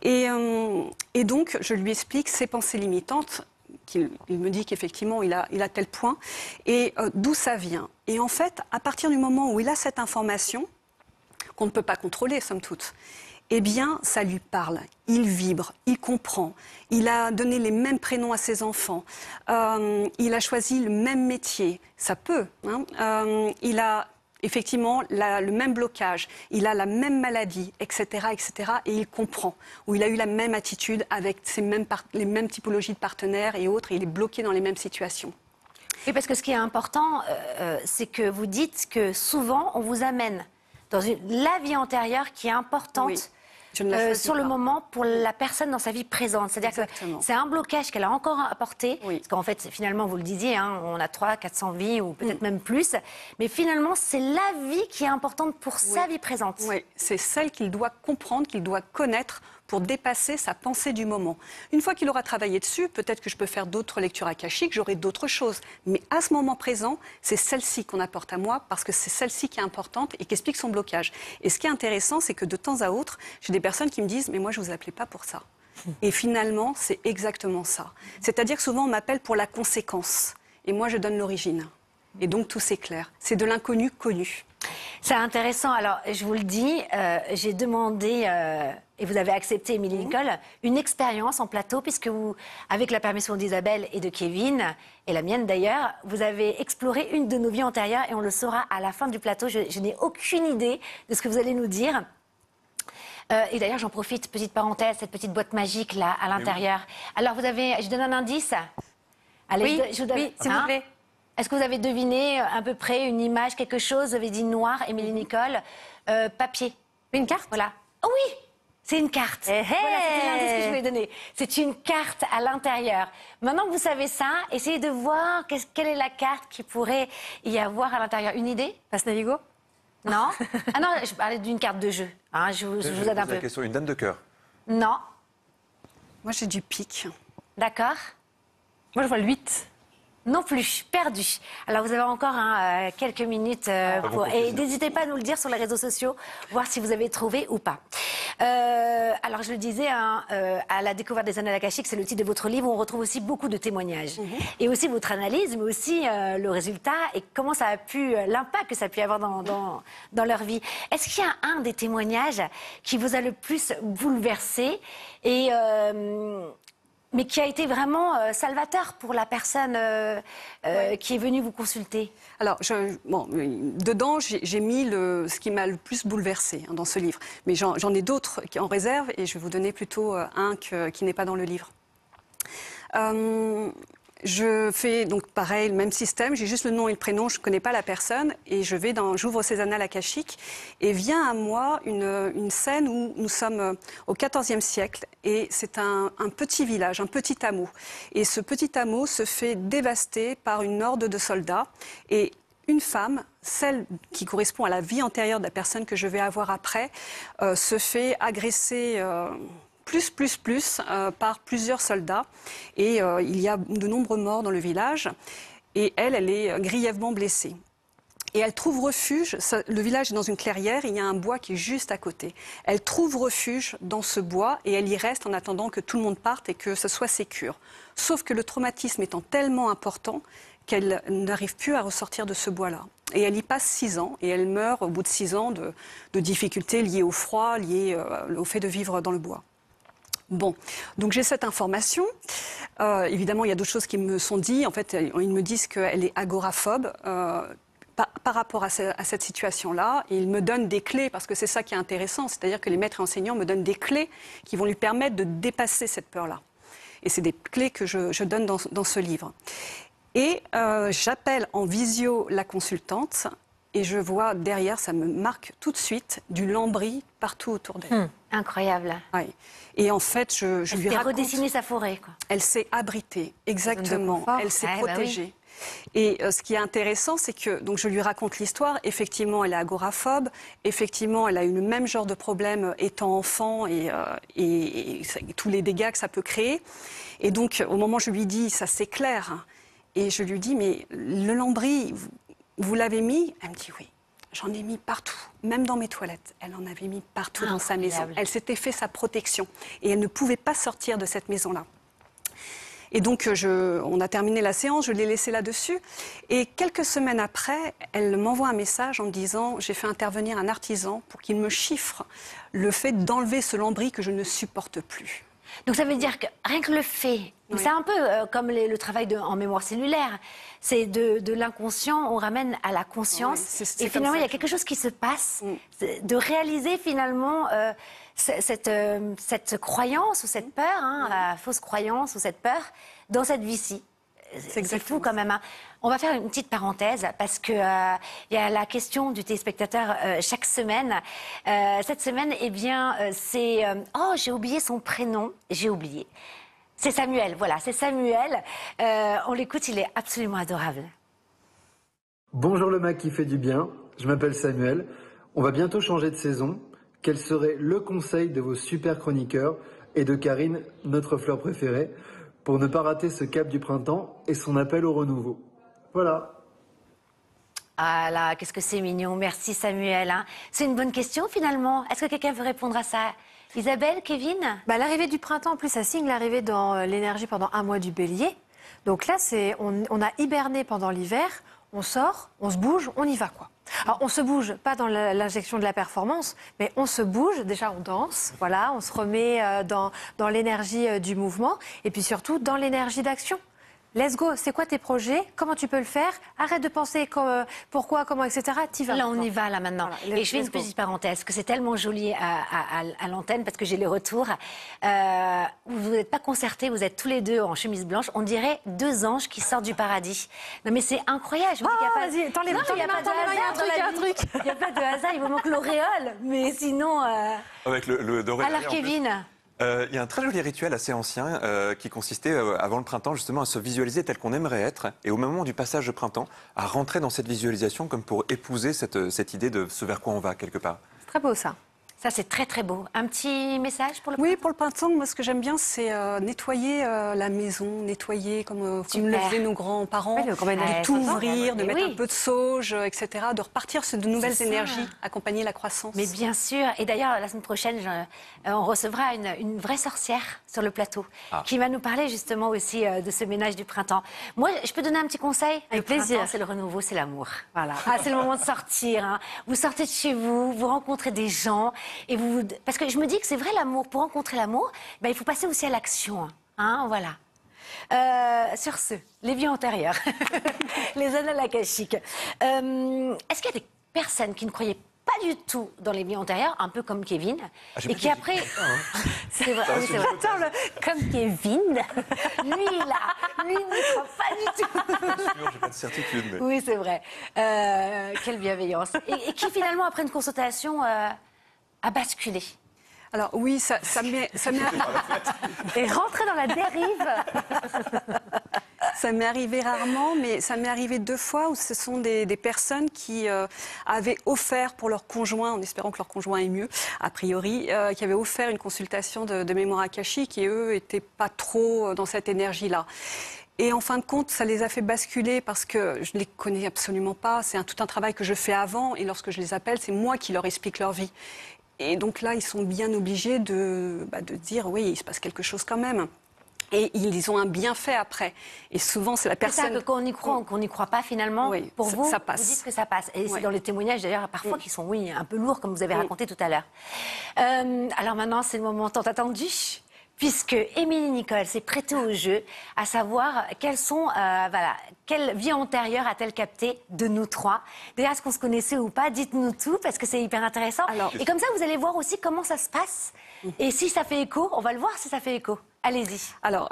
Et donc, je lui explique ses pensées limitantes, il me dit qu'effectivement, il a tel point, et d'où ça vient. Et en fait, à partir du moment où il a cette information, qu'on ne peut pas contrôler, somme toute, eh bien, ça lui parle. Il vibre, il comprend. Il a donné les mêmes prénoms à ses enfants. Il a choisi le même métier. Ça peut. Il a effectivement le même blocage. Il a la même maladie, etc., etc. Et il comprend. Ou il a eu la même attitude avec les mêmes typologies de partenaires et autres. Et il est bloqué dans les mêmes situations. Oui, parce que ce qui est important, c'est que vous dites que souvent, on vous amène dans la vie antérieure qui est importante sur le moment pour la personne dans sa vie présente. C'est-à-dire que c'est un blocage qu'elle a encore apporté. Oui. Parce qu'en fait, finalement, vous le disiez, on a 300-400 vies ou peut-être même plus. Mais finalement, c'est la vie qui est importante pour sa vie présente. Oui, c'est celle qu'il doit comprendre, qu'il doit connaître pour dépasser sa pensée du moment. Une fois qu'il aura travaillé dessus, peut-être que je peux faire d'autres lectures akashiques, j'aurai d'autres choses. Mais à ce moment présent, c'est celle-ci qu'on apporte à moi parce que c'est celle-ci qui est importante et qui explique son blocage. Et ce qui est intéressant, c'est que de temps à autre, j'ai des personnes qui me disent « mais moi, je ne vous appelais pas pour ça ». Et finalement, c'est exactement ça. C'est-à-dire que souvent, on m'appelle pour la conséquence. Et moi, je donne l'origine. Et donc, tout s'éclaire. C'est de l'inconnu connu. C'est intéressant. Alors, je vous le dis, j'ai demandé, et vous avez accepté, Émilie Nicole, une expérience en plateau, puisque vous, avec la permission d'Isabelle et de Kevin, et la mienne d'ailleurs, vous avez exploré une de nos vies antérieures, et on le saura à la fin du plateau. Je n'ai aucune idée de ce que vous allez nous dire. Et d'ailleurs, j'en profite, petite parenthèse, cette petite boîte magique là, à l'intérieur. Alors, vous avez, je donne un indice. Allez, oui, s'il vous plaît. Est-ce que vous avez deviné à peu près une image, quelque chose? Vous avez dit noir, Émilie Nicole. Papier. Une carte? Voilà. Oh oui, c'est une carte. Voilà, c'est l'indice que je voulais donner. C'est une carte à l'intérieur. Maintenant que vous savez ça, essayez de voir quelle est la carte qui pourrait y avoir à l'intérieur. Une idée? Passe Navigo? Non. Ah non, je parlais d'une carte de jeu. Hein, je vous aide un peu. La question, une dame de cœur. Non. Moi, j'ai du pique. D'accord. Moi, je vois le 8. Non plus, perdu. Alors vous avez encore quelques minutes pour... Et n'hésitez pas à nous le dire sur les réseaux sociaux, voir si vous avez trouvé ou pas. Alors je le disais, à la découverte des annales akashiques, c'est le titre de votre livre, où on retrouve aussi beaucoup de témoignages. Et aussi votre analyse, mais aussi le résultat et comment ça a pu, l'impact que ça a pu avoir dans leur vie. Est-ce qu'il y a un des témoignages qui vous a le plus bouleversé et... mais qui a été vraiment salvateur pour la personne qui est venue vous consulter? Alors, dedans, j'ai mis ce qui m'a le plus bouleversée dans ce livre. Mais j'en ai d'autres en réserve et je vais vous donner plutôt un qui n'est pas dans le livre. Je fais donc pareil, le même système, j'ai juste le nom et le prénom, je ne connais pas la personne et j'ouvre ces annales akashiques et vient à moi une scène où nous sommes au XIVe siècle et c'est un petit village, un petit hameau. Et ce petit hameau se fait dévaster par une horde de soldats et une femme, celle qui correspond à la vie antérieure de la personne que je vais avoir après, se fait agresser... par plusieurs soldats et il y a de nombreux morts dans le village et elle est grièvement blessée. Et elle trouve refuge, le village est dans une clairière, il y a un bois qui est juste à côté. Elle trouve refuge dans ce bois et elle y reste en attendant que tout le monde parte et que ce soit sécure. Sauf que le traumatisme étant tellement important qu'elle n'arrive plus à ressortir de ce bois-là. Et elle y passe 6 ans et elle meurt au bout de 6 ans de difficultés liées au froid, liées au fait de vivre dans le bois. Bon, donc j'ai cette information. Évidemment, il y a d'autres choses qui me sont dites. En fait, ils me disent qu'elle est agoraphobe. par rapport à cette situation-là, il me donne des clés, parce que c'est ça qui est intéressant, c'est-à-dire que les maîtres et enseignants me donnent des clés qui vont lui permettre de dépasser cette peur-là. Et c'est des clés que je donne dans ce livre. Et j'appelle en visio la consultante, et je vois derrière, ça me marque tout de suite, du lambris partout autour d'elle. Incroyable. Oui. Et en fait, je lui raconte... redessiner sa forêt, quoi. Elle s'est abritée, exactement. Elle s'est protégée. Et ce qui est intéressant, c'est que donc je lui raconte l'histoire. Effectivement, elle est agoraphobe. Effectivement, elle a eu le même genre de problème étant enfant et tous les dégâts que ça peut créer. Et donc, au moment où je lui dis, ça s'éclaire. Et je lui dis, mais le lambris, vous l'avez mis? Elle me dit oui. J'en ai mis partout, même dans mes toilettes. Elle en avait mis partout dans sa maison. Elle s'était fait sa protection. Et elle ne pouvait pas sortir de cette maison-là. Et donc, on a terminé la séance, je l'ai laissée là-dessus. Et quelques semaines après, elle m'envoie un message en me disant « J'ai fait intervenir un artisan pour qu'il me chiffre le fait d'enlever ce lambris que je ne supporte plus. » Donc ça veut dire que rien que le fait, Oui. c'est un peu comme le travail en mémoire cellulaire, c'est de l'inconscient, on ramène à la conscience, Oui, c'est et comme finalement ça il y a quelque chose qui se passe, Mm. de réaliser finalement cette croyance ou cette peur, la fausse croyance ou cette peur dans cette vie-ci. C'est fou quand même. Hein. On va faire une petite parenthèse parce que il y a la question du téléspectateur chaque semaine. Cette semaine, eh bien, c'est oh, j'ai oublié son prénom. J'ai oublié. C'est Samuel. Voilà, c'est Samuel. On l'écoute. Il est absolument adorable. Bonjour le Mac qui fait du bien. Je m'appelle Samuel. On va bientôt changer de saison. Quel serait le conseil de vos super chroniqueurs et de Karine, notre fleur préférée, pour ne pas rater ce cap du printemps et son appel au renouveau? Voilà. Ah là, qu'est-ce que c'est mignon. Merci Samuel. Hein. C'est une bonne question finalement. Est-ce que quelqu'un veut répondre à ça? Isabelle, Kevin? L'arrivée du printemps, en plus, ça signe l'arrivée dans l'énergie pendant un mois du bélier. Donc là, on a hiberné pendant l'hiver, on sort, on se bouge, on y va quoi. Alors on se bouge, pas dans l'injection de la performance, mais on se bouge, déjà on danse, voilà, on se remet dans l'énergie du mouvement et puis surtout dans l'énergie d'action. Let's go, c'est quoi tes projets? Comment tu peux le faire? Arrête de penser pourquoi, comment, etc. T'y vas. Là, on y va, là, maintenant. Voilà, et je fais une petite parenthèse, que c'est tellement joli à l'antenne, parce que j'ai les retours. Vous n'êtes pas concertés, vous êtes tous les deux en chemise blanche. On dirait deux anges qui sortent du paradis. Non, mais c'est incroyable. Je me dis qu'il y a pas... Vas-y, t'enlèves Non, il y a pas de hasard dans la vie. Il n'y a pas de hasard, il vous manque l'auréole. Mais sinon... Avec le doré. Alors, derrière, en plus. Kevin, Il y a un très joli rituel assez ancien qui consistait, avant le printemps, justement, à se visualiser tel qu'on aimerait être, et au moment du passage de printemps, à rentrer dans cette visualisation comme pour épouser cette idée de ce vers quoi on va, quelque part. C'est très beau ça. ça, c'est très, très beau. Un petit message pour le Oui, pour le printemps, moi, ce que j'aime bien, c'est nettoyer la maison, nettoyer comme le faisaient nos grands-parents, Oui, le grand ménage. de tout ouvrir, de Mais mettre oui. un peu de sauge, etc., de repartir sur de nouvelles C'est ça. énergies, accompagner la croissance. Mais bien sûr. Et d'ailleurs, la semaine prochaine, on recevra une vraie sorcière sur le plateau qui va nous parler justement aussi de ce ménage du printemps. Moi, je peux donner un petit conseil? Avec Le plaisir. printemps, c'est le renouveau, c'est l'amour. Voilà. Ah, c'est le moment de sortir. Hein. Vous sortez de chez vous, vous rencontrez des gens. Et parce que je me dis que c'est vrai l'amour. Pour rencontrer l'amour, ben, il faut passer aussi à l'action. Hein, voilà. Sur ce, les vies antérieures, les annales akashiques. Est-ce qu'il y a des personnes qui ne croyaient pas du tout dans les vies antérieures, un peu comme Kevin, j'ai et pas qui dit- après... C'est vrai, oui, c'est vrai. Comme Kevin, lui, il ne croit pas du tout. Sûr, j'ai pas de certitude. Mais... Oui, c'est vrai. Quelle bienveillance. Et qui finalement, après une consultation, a basculé. Alors oui, ça m'est Et rentrer dans la dérive. ça m'est arrivé rarement, mais ça m'est arrivé 2 fois où ce sont des personnes qui avaient offert pour leur conjoint, en espérant que leur conjoint est mieux, a priori, qui avaient offert une consultation de mémoire akashique et eux n'étaient pas trop dans cette énergie-là. Et en fin de compte, ça les a fait basculer parce que je ne les connais absolument pas. C'est tout un travail que je fais avant et lorsque je les appelle, c'est moi qui leur explique leur vie. Et donc là, ils sont bien obligés de dire oui, il se passe quelque chose quand même. Et ils ont un bienfait après. Et souvent, c'est la C'est ça, personne... que quand on y croit ou qu'on n'y croit pas, finalement, Oui, pour vous, ça passe. vous dites que ça passe. Et c'est Oui. dans les témoignages, d'ailleurs, parfois, qui sont, oui, un peu lourds, comme vous avez raconté tout à l'heure. Alors maintenant, c'est le moment tant attendu. puisque Émilie Nicole s'est prêtée au jeu, à savoir quelle vie antérieure a-t-elle capté de nous trois. Déjà, est-ce qu'on se connaissait ou pas? Dites-nous tout, parce que c'est hyper intéressant. Et comme ça, vous allez voir aussi comment ça se passe. Et si ça fait écho, on va le voir si ça fait écho. Allez-y. Alors,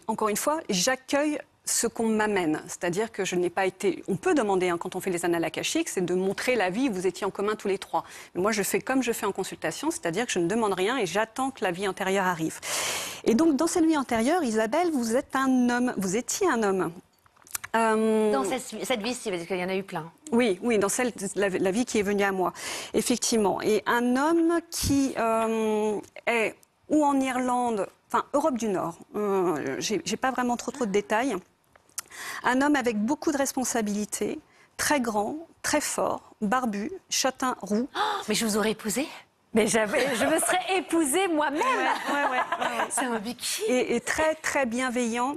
encore une fois, j'accueille ce qu'on m'amène. C'est-à-dire que je n'ai pas été... On peut demander, quand on fait les annales akashiques, c'est de montrer la vie où vous étiez en commun tous les trois. Mais moi, je fais comme je fais en consultation, c'est-à-dire que je ne demande rien et j'attends que la vie antérieure arrive. Et donc, dans cette vie antérieure, Isabelle, vous êtes un homme. Vous étiez un homme. Dans cette vie-ci, parce qu'il y en a eu plein. Oui, dans la vie qui est venue à moi, effectivement. Et un homme qui est ou en Irlande, enfin Europe du Nord, j'ai pas vraiment trop de détails. Un homme avec beaucoup de responsabilités, très grand, très fort, barbu, châtain roux. Oh, mais je vous aurais épousé? Mais je me serais épousée moi-même. Ouais. C'est un biki. Et très, très bienveillant,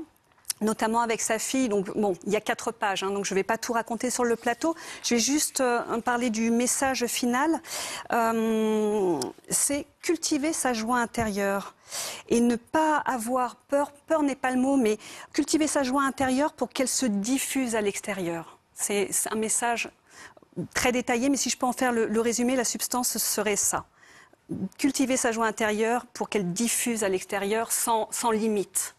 notamment avec sa fille. Donc, bon, il y a 4 pages, donc je ne vais pas tout raconter sur le plateau. Je vais juste parler du message final. C'est cultiver sa joie intérieure et ne pas avoir peur. Peur n'est pas le mot, mais cultiver sa joie intérieure pour qu'elle se diffuse à l'extérieur. C'est un message très détaillé, mais si je peux en faire le résumé, la substance serait ça. Cultiver sa joie intérieure pour qu'elle diffuse à l'extérieur sans limite.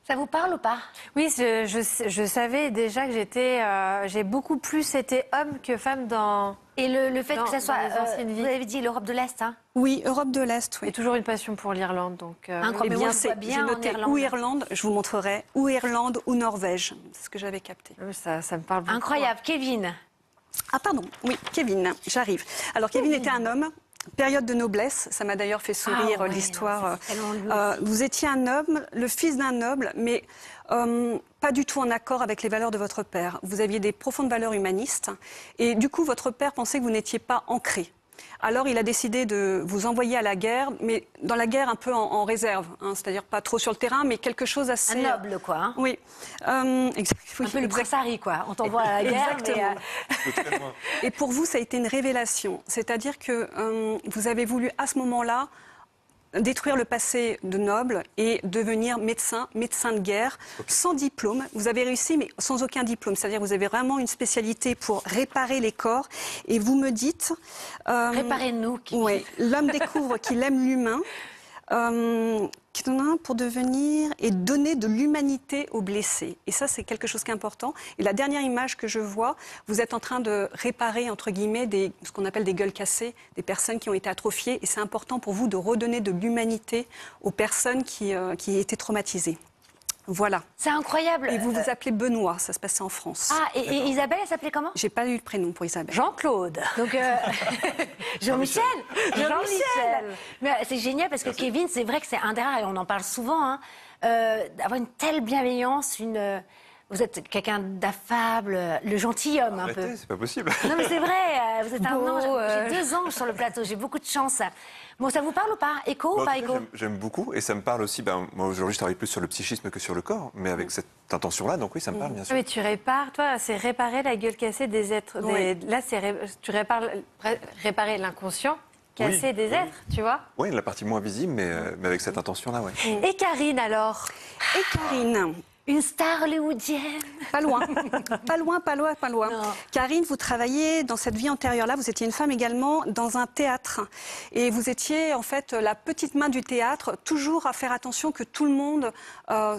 Ça vous parle ou pas? Oui, je savais déjà que j'ai beaucoup plus été homme que femme dans... Et le fait que ça soit, vous vous avez dit l'Europe de l'Est, hein? Oui, Europe de l'Est, oui. J'ai toujours une passion pour l'Irlande, donc... Incroyable. Eh bien, J'ai noté ou Irlande, je vous montrerai, ou Irlande ou Norvège, c'est ce que j'avais capté. Ça me parle beaucoup. Incroyable. Kevin. Ah pardon, oui, Kevin, j'arrive. Alors Kevin était un homme, période de noblesse, ça m'a d'ailleurs fait sourire l'histoire. Vous étiez un homme, le fils d'un noble, mais pas du tout en accord avec les valeurs de votre père. Vous aviez des profondes valeurs humanistes et du coup votre père pensait que vous n'étiez pas ancré. Alors il a décidé de vous envoyer à la guerre, mais dans la guerre un peu en réserve, c'est-à-dire pas trop sur le terrain, mais quelque chose assez... Un noble, quoi. Hein. Oui. Un peu le prince Harry, quoi. On t'envoie à la guerre, exactement. Et pour vous, ça a été une révélation. C'est-à-dire que vous avez voulu, à ce moment-là, détruire le passé de noble et devenir médecin de guerre, sans diplôme. Vous avez réussi, mais sans aucun diplôme. C'est-à-dire que vous avez vraiment une spécialité pour réparer les corps. Et vous me dites... Réparez-nous. Oui, l'homme découvre qu'il aime l'humain. Pour devenir et donner de l'humanité aux blessés. Et ça, c'est quelque chose qui est important. Et la dernière image que je vois, vous êtes en train de réparer, entre guillemets, ce qu'on appelle des gueules cassées, des personnes qui ont été atrophiées. Et c'est important pour vous de redonner de l'humanité aux personnes qui étaient traumatisées. Voilà. C'est incroyable. Et vous vous appelez Benoît, ça se passait en France. Ah, et Isabelle, elle s'appelait comment? J'ai pas eu le prénom pour Isabelle. Jean-Claude. Donc, Jean-Michel. Jean-Michel. Mais c'est génial parce que Kevin, c'est vrai que c'est un des rares, et on en parle souvent, d'avoir une telle bienveillance, vous êtes quelqu'un d'affable, le gentilhomme un peu. C'est pas possible. Non mais c'est vrai, vous êtes un ange. J'ai 2 anges sur le plateau, j'ai beaucoup de chance. Bon, ça vous parle ou pas? Écho ou pas écho? J'aime beaucoup et ça me parle aussi. Moi aujourd'hui, je travaille plus sur le psychisme que sur le corps, mais avec cette intention-là, donc oui, ça me parle bien sûr. Mais tu répares, toi, c'est réparer la gueule cassée des êtres. Oui. Là, tu réparer l'inconscient cassé des êtres, tu vois? Oui, la partie moins visible, mais avec cette intention-là, oui. Et Karine alors? Et Karine, une star hollywoodienne. pas loin, pas loin. Non. Karine, vous travaillez dans cette vie antérieure-là, vous étiez une femme également dans un théâtre. Et vous étiez en fait la petite main du théâtre, toujours à faire attention que tout le monde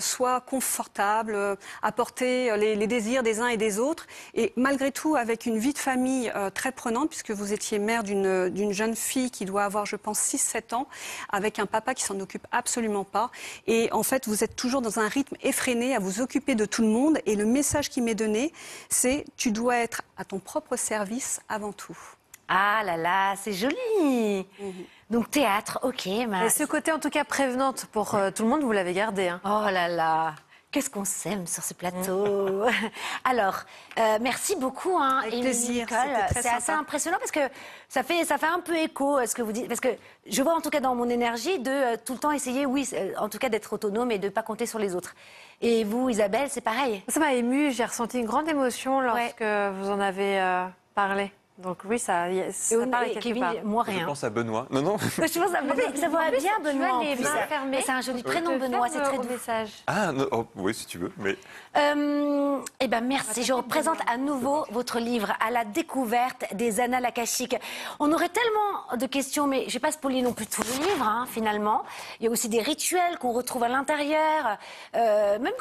soit confortable, apporter les désirs des uns et des autres. Et malgré tout, avec une vie de famille très prenante, puisque vous étiez mère d'une jeune fille qui doit avoir, je pense, 6-7 ans, avec un papa qui s'en occupe absolument pas. Et en fait, vous êtes toujours dans un rythme effréné, à vous occuper de tout le monde. Et le message qui m'est donné, c'est tu dois être à ton propre service avant tout. Ah là là, c'est joli. Donc théâtre, ok. Et ce côté en tout cas prévenante pour tout le monde, vous l'avez gardé. Hein. Oh là là, qu'est-ce qu'on s'aime sur ce plateau. Alors, merci beaucoup, Avec Émilie plaisir, Nicole. c'était très C'est assez sympa. impressionnant parce que ça fait un peu écho à ce que vous dites. Parce que je vois en tout cas dans mon énergie de tout le temps essayer, en tout cas d'être autonome et de ne pas compter sur les autres. Et vous, Isabelle, c'est pareil. Ça m'a émue, j'ai ressenti une grande émotion lorsque vous en avez parlé. Donc oui, ça parle quelque Kevin, part. moi Je rien. pense à Benoît. Non, non. Je pense à ça va bien, Benoît. Tu as en les plus. mains fermées. C'est un joli prénom, Je Benoît. ferme C'est très au doux. message. Ah, non, oh, oui, si tu veux, mais... Eh ben merci. Je représente à nouveau votre livre à la découverte des annales akashiques. On aurait tellement de questions, mais je ne vais pas spoiler non plus tout le livre, hein, finalement. Il y a aussi des rituels qu'on retrouve à l'intérieur. Même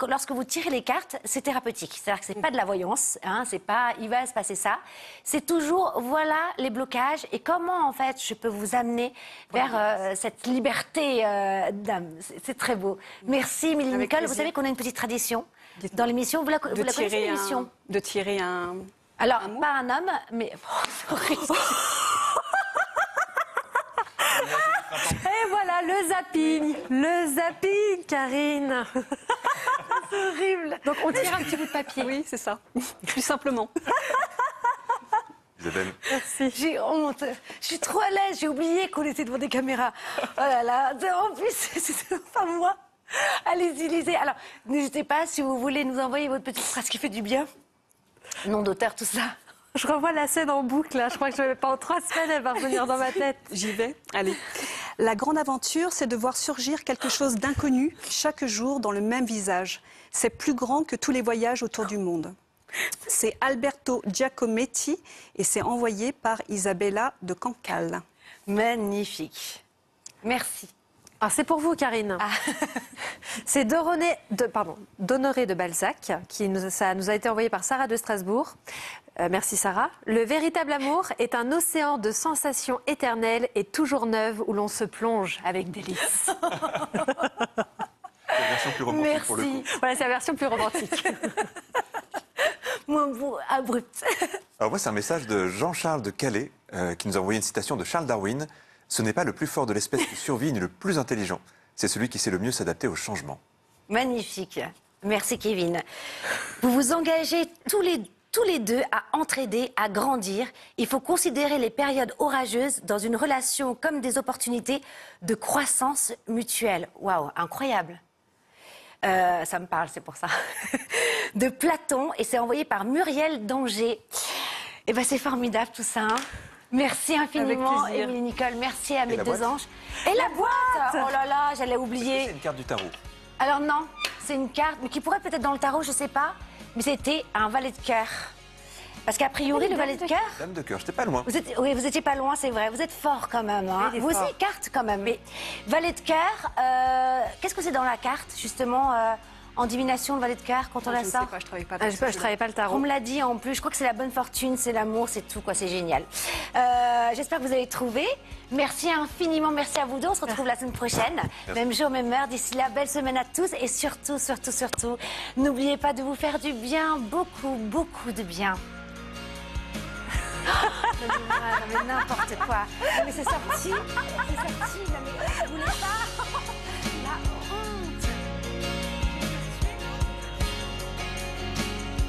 lorsque vous tirez les cartes, c'est thérapeutique. C'est-à-dire que c'est pas de la voyance, hein, c'est pas il va se passer ça. C'est toujours voilà les blocages et comment en fait je peux vous amener vers cette liberté d'âme. C'est très beau. Merci, Émilie Avec Nicole. plaisir. Vous savez qu'on a une petite tradition dans l'émission. Vous la connaissez, l'émission? De tirer un... Alors, mot pas un homme, mais... Oh, c'est horrible. Et voilà, le zapping, Karine. C'est horrible. Donc on tire un petit bout de papier. Oui, c'est ça. Plus simplement. Isabelle. Merci. J'ai honte. Je suis trop à l'aise. J'ai oublié qu'on était devant des caméras. Oh là là. En plus, c'est pas moi. Allez-y, lisez. Alors, n'hésitez pas, si vous voulez nous envoyer votre petite phrase qui fait du bien. Nom d'auteur, tout ça. Je revois la scène en boucle, là. Je crois que je vais pas en 3 semaines, elle va revenir dans ma tête. J'y vais. Allez. La grande aventure, c'est de voir surgir quelque chose d'inconnu chaque jour dans le même visage. C'est plus grand que tous les voyages autour du monde. C'est Alberto Giacometti et c'est envoyé par Isabella de Cancale. Magnifique. Merci. Alors c'est pour vous, Karine. C'est d'Honoré de Balzac, ça nous a été envoyé par Sarah de Strasbourg. Merci Sarah. Le véritable amour est un océan de sensations éternelles et toujours neuves où l'on se plonge avec délice. C'est la version plus romantique pour le coup. Voilà, c'est la version plus romantique. Moins beau, abrupt. Alors moi, c'est un message de Jean-Charles de Calais qui nous a envoyé une citation de Charles Darwin. « Ce n'est pas le plus fort de l'espèce qui survit ni le plus intelligent. C'est celui qui sait le mieux s'adapter au changement. » Magnifique. Merci, Kevin. Vous vous engagez tous les deux à entraider, à grandir. Il faut considérer les périodes orageuses dans une relation comme des opportunités de croissance mutuelle. Waouh, incroyable. Ça me parle, c'est pour ça. De Platon, et c'est envoyé par Muriel d'Angers. Eh ben, c'est formidable tout ça. Hein. Merci infiniment, Avec plaisir. Émilie Nicole. Merci à mes la deux boîte anges. Et la boîte. Oh là là, j'allais oublier. C'est une carte du tarot. Alors non, c'est une carte, mais qui pourrait peut-être dans le tarot, je sais pas. Mais c'était un valet de cœur. Parce qu'a priori, le valet de cœur... Dame de cœur, j'étais pas loin. Oui, vous étiez pas loin, c'est vrai. Vous êtes fort quand même. Hein. Il est Vous fort. aussi, carte quand même. Mais valet de cœur, qu'est-ce que c'est dans la carte, justement, en divination, le valet de cœur, quand on la Je ne sais sort? pas, je travaille pas. Je travaille pas le On tarot. me l'a dit en plus, je crois que c'est la bonne fortune, c'est l'amour, c'est tout, quoi, c'est génial. J'espère que vous avez trouvé. Merci infiniment, merci à vous deux. On se retrouve la semaine prochaine, même jour, même heure. D'ici là, belle semaine à tous et surtout, surtout, surtout, n'oubliez pas de vous faire du bien, beaucoup, beaucoup de bien. Non mais n'importe quoi. Non mais c'est sorti, non mais vous voulez pas.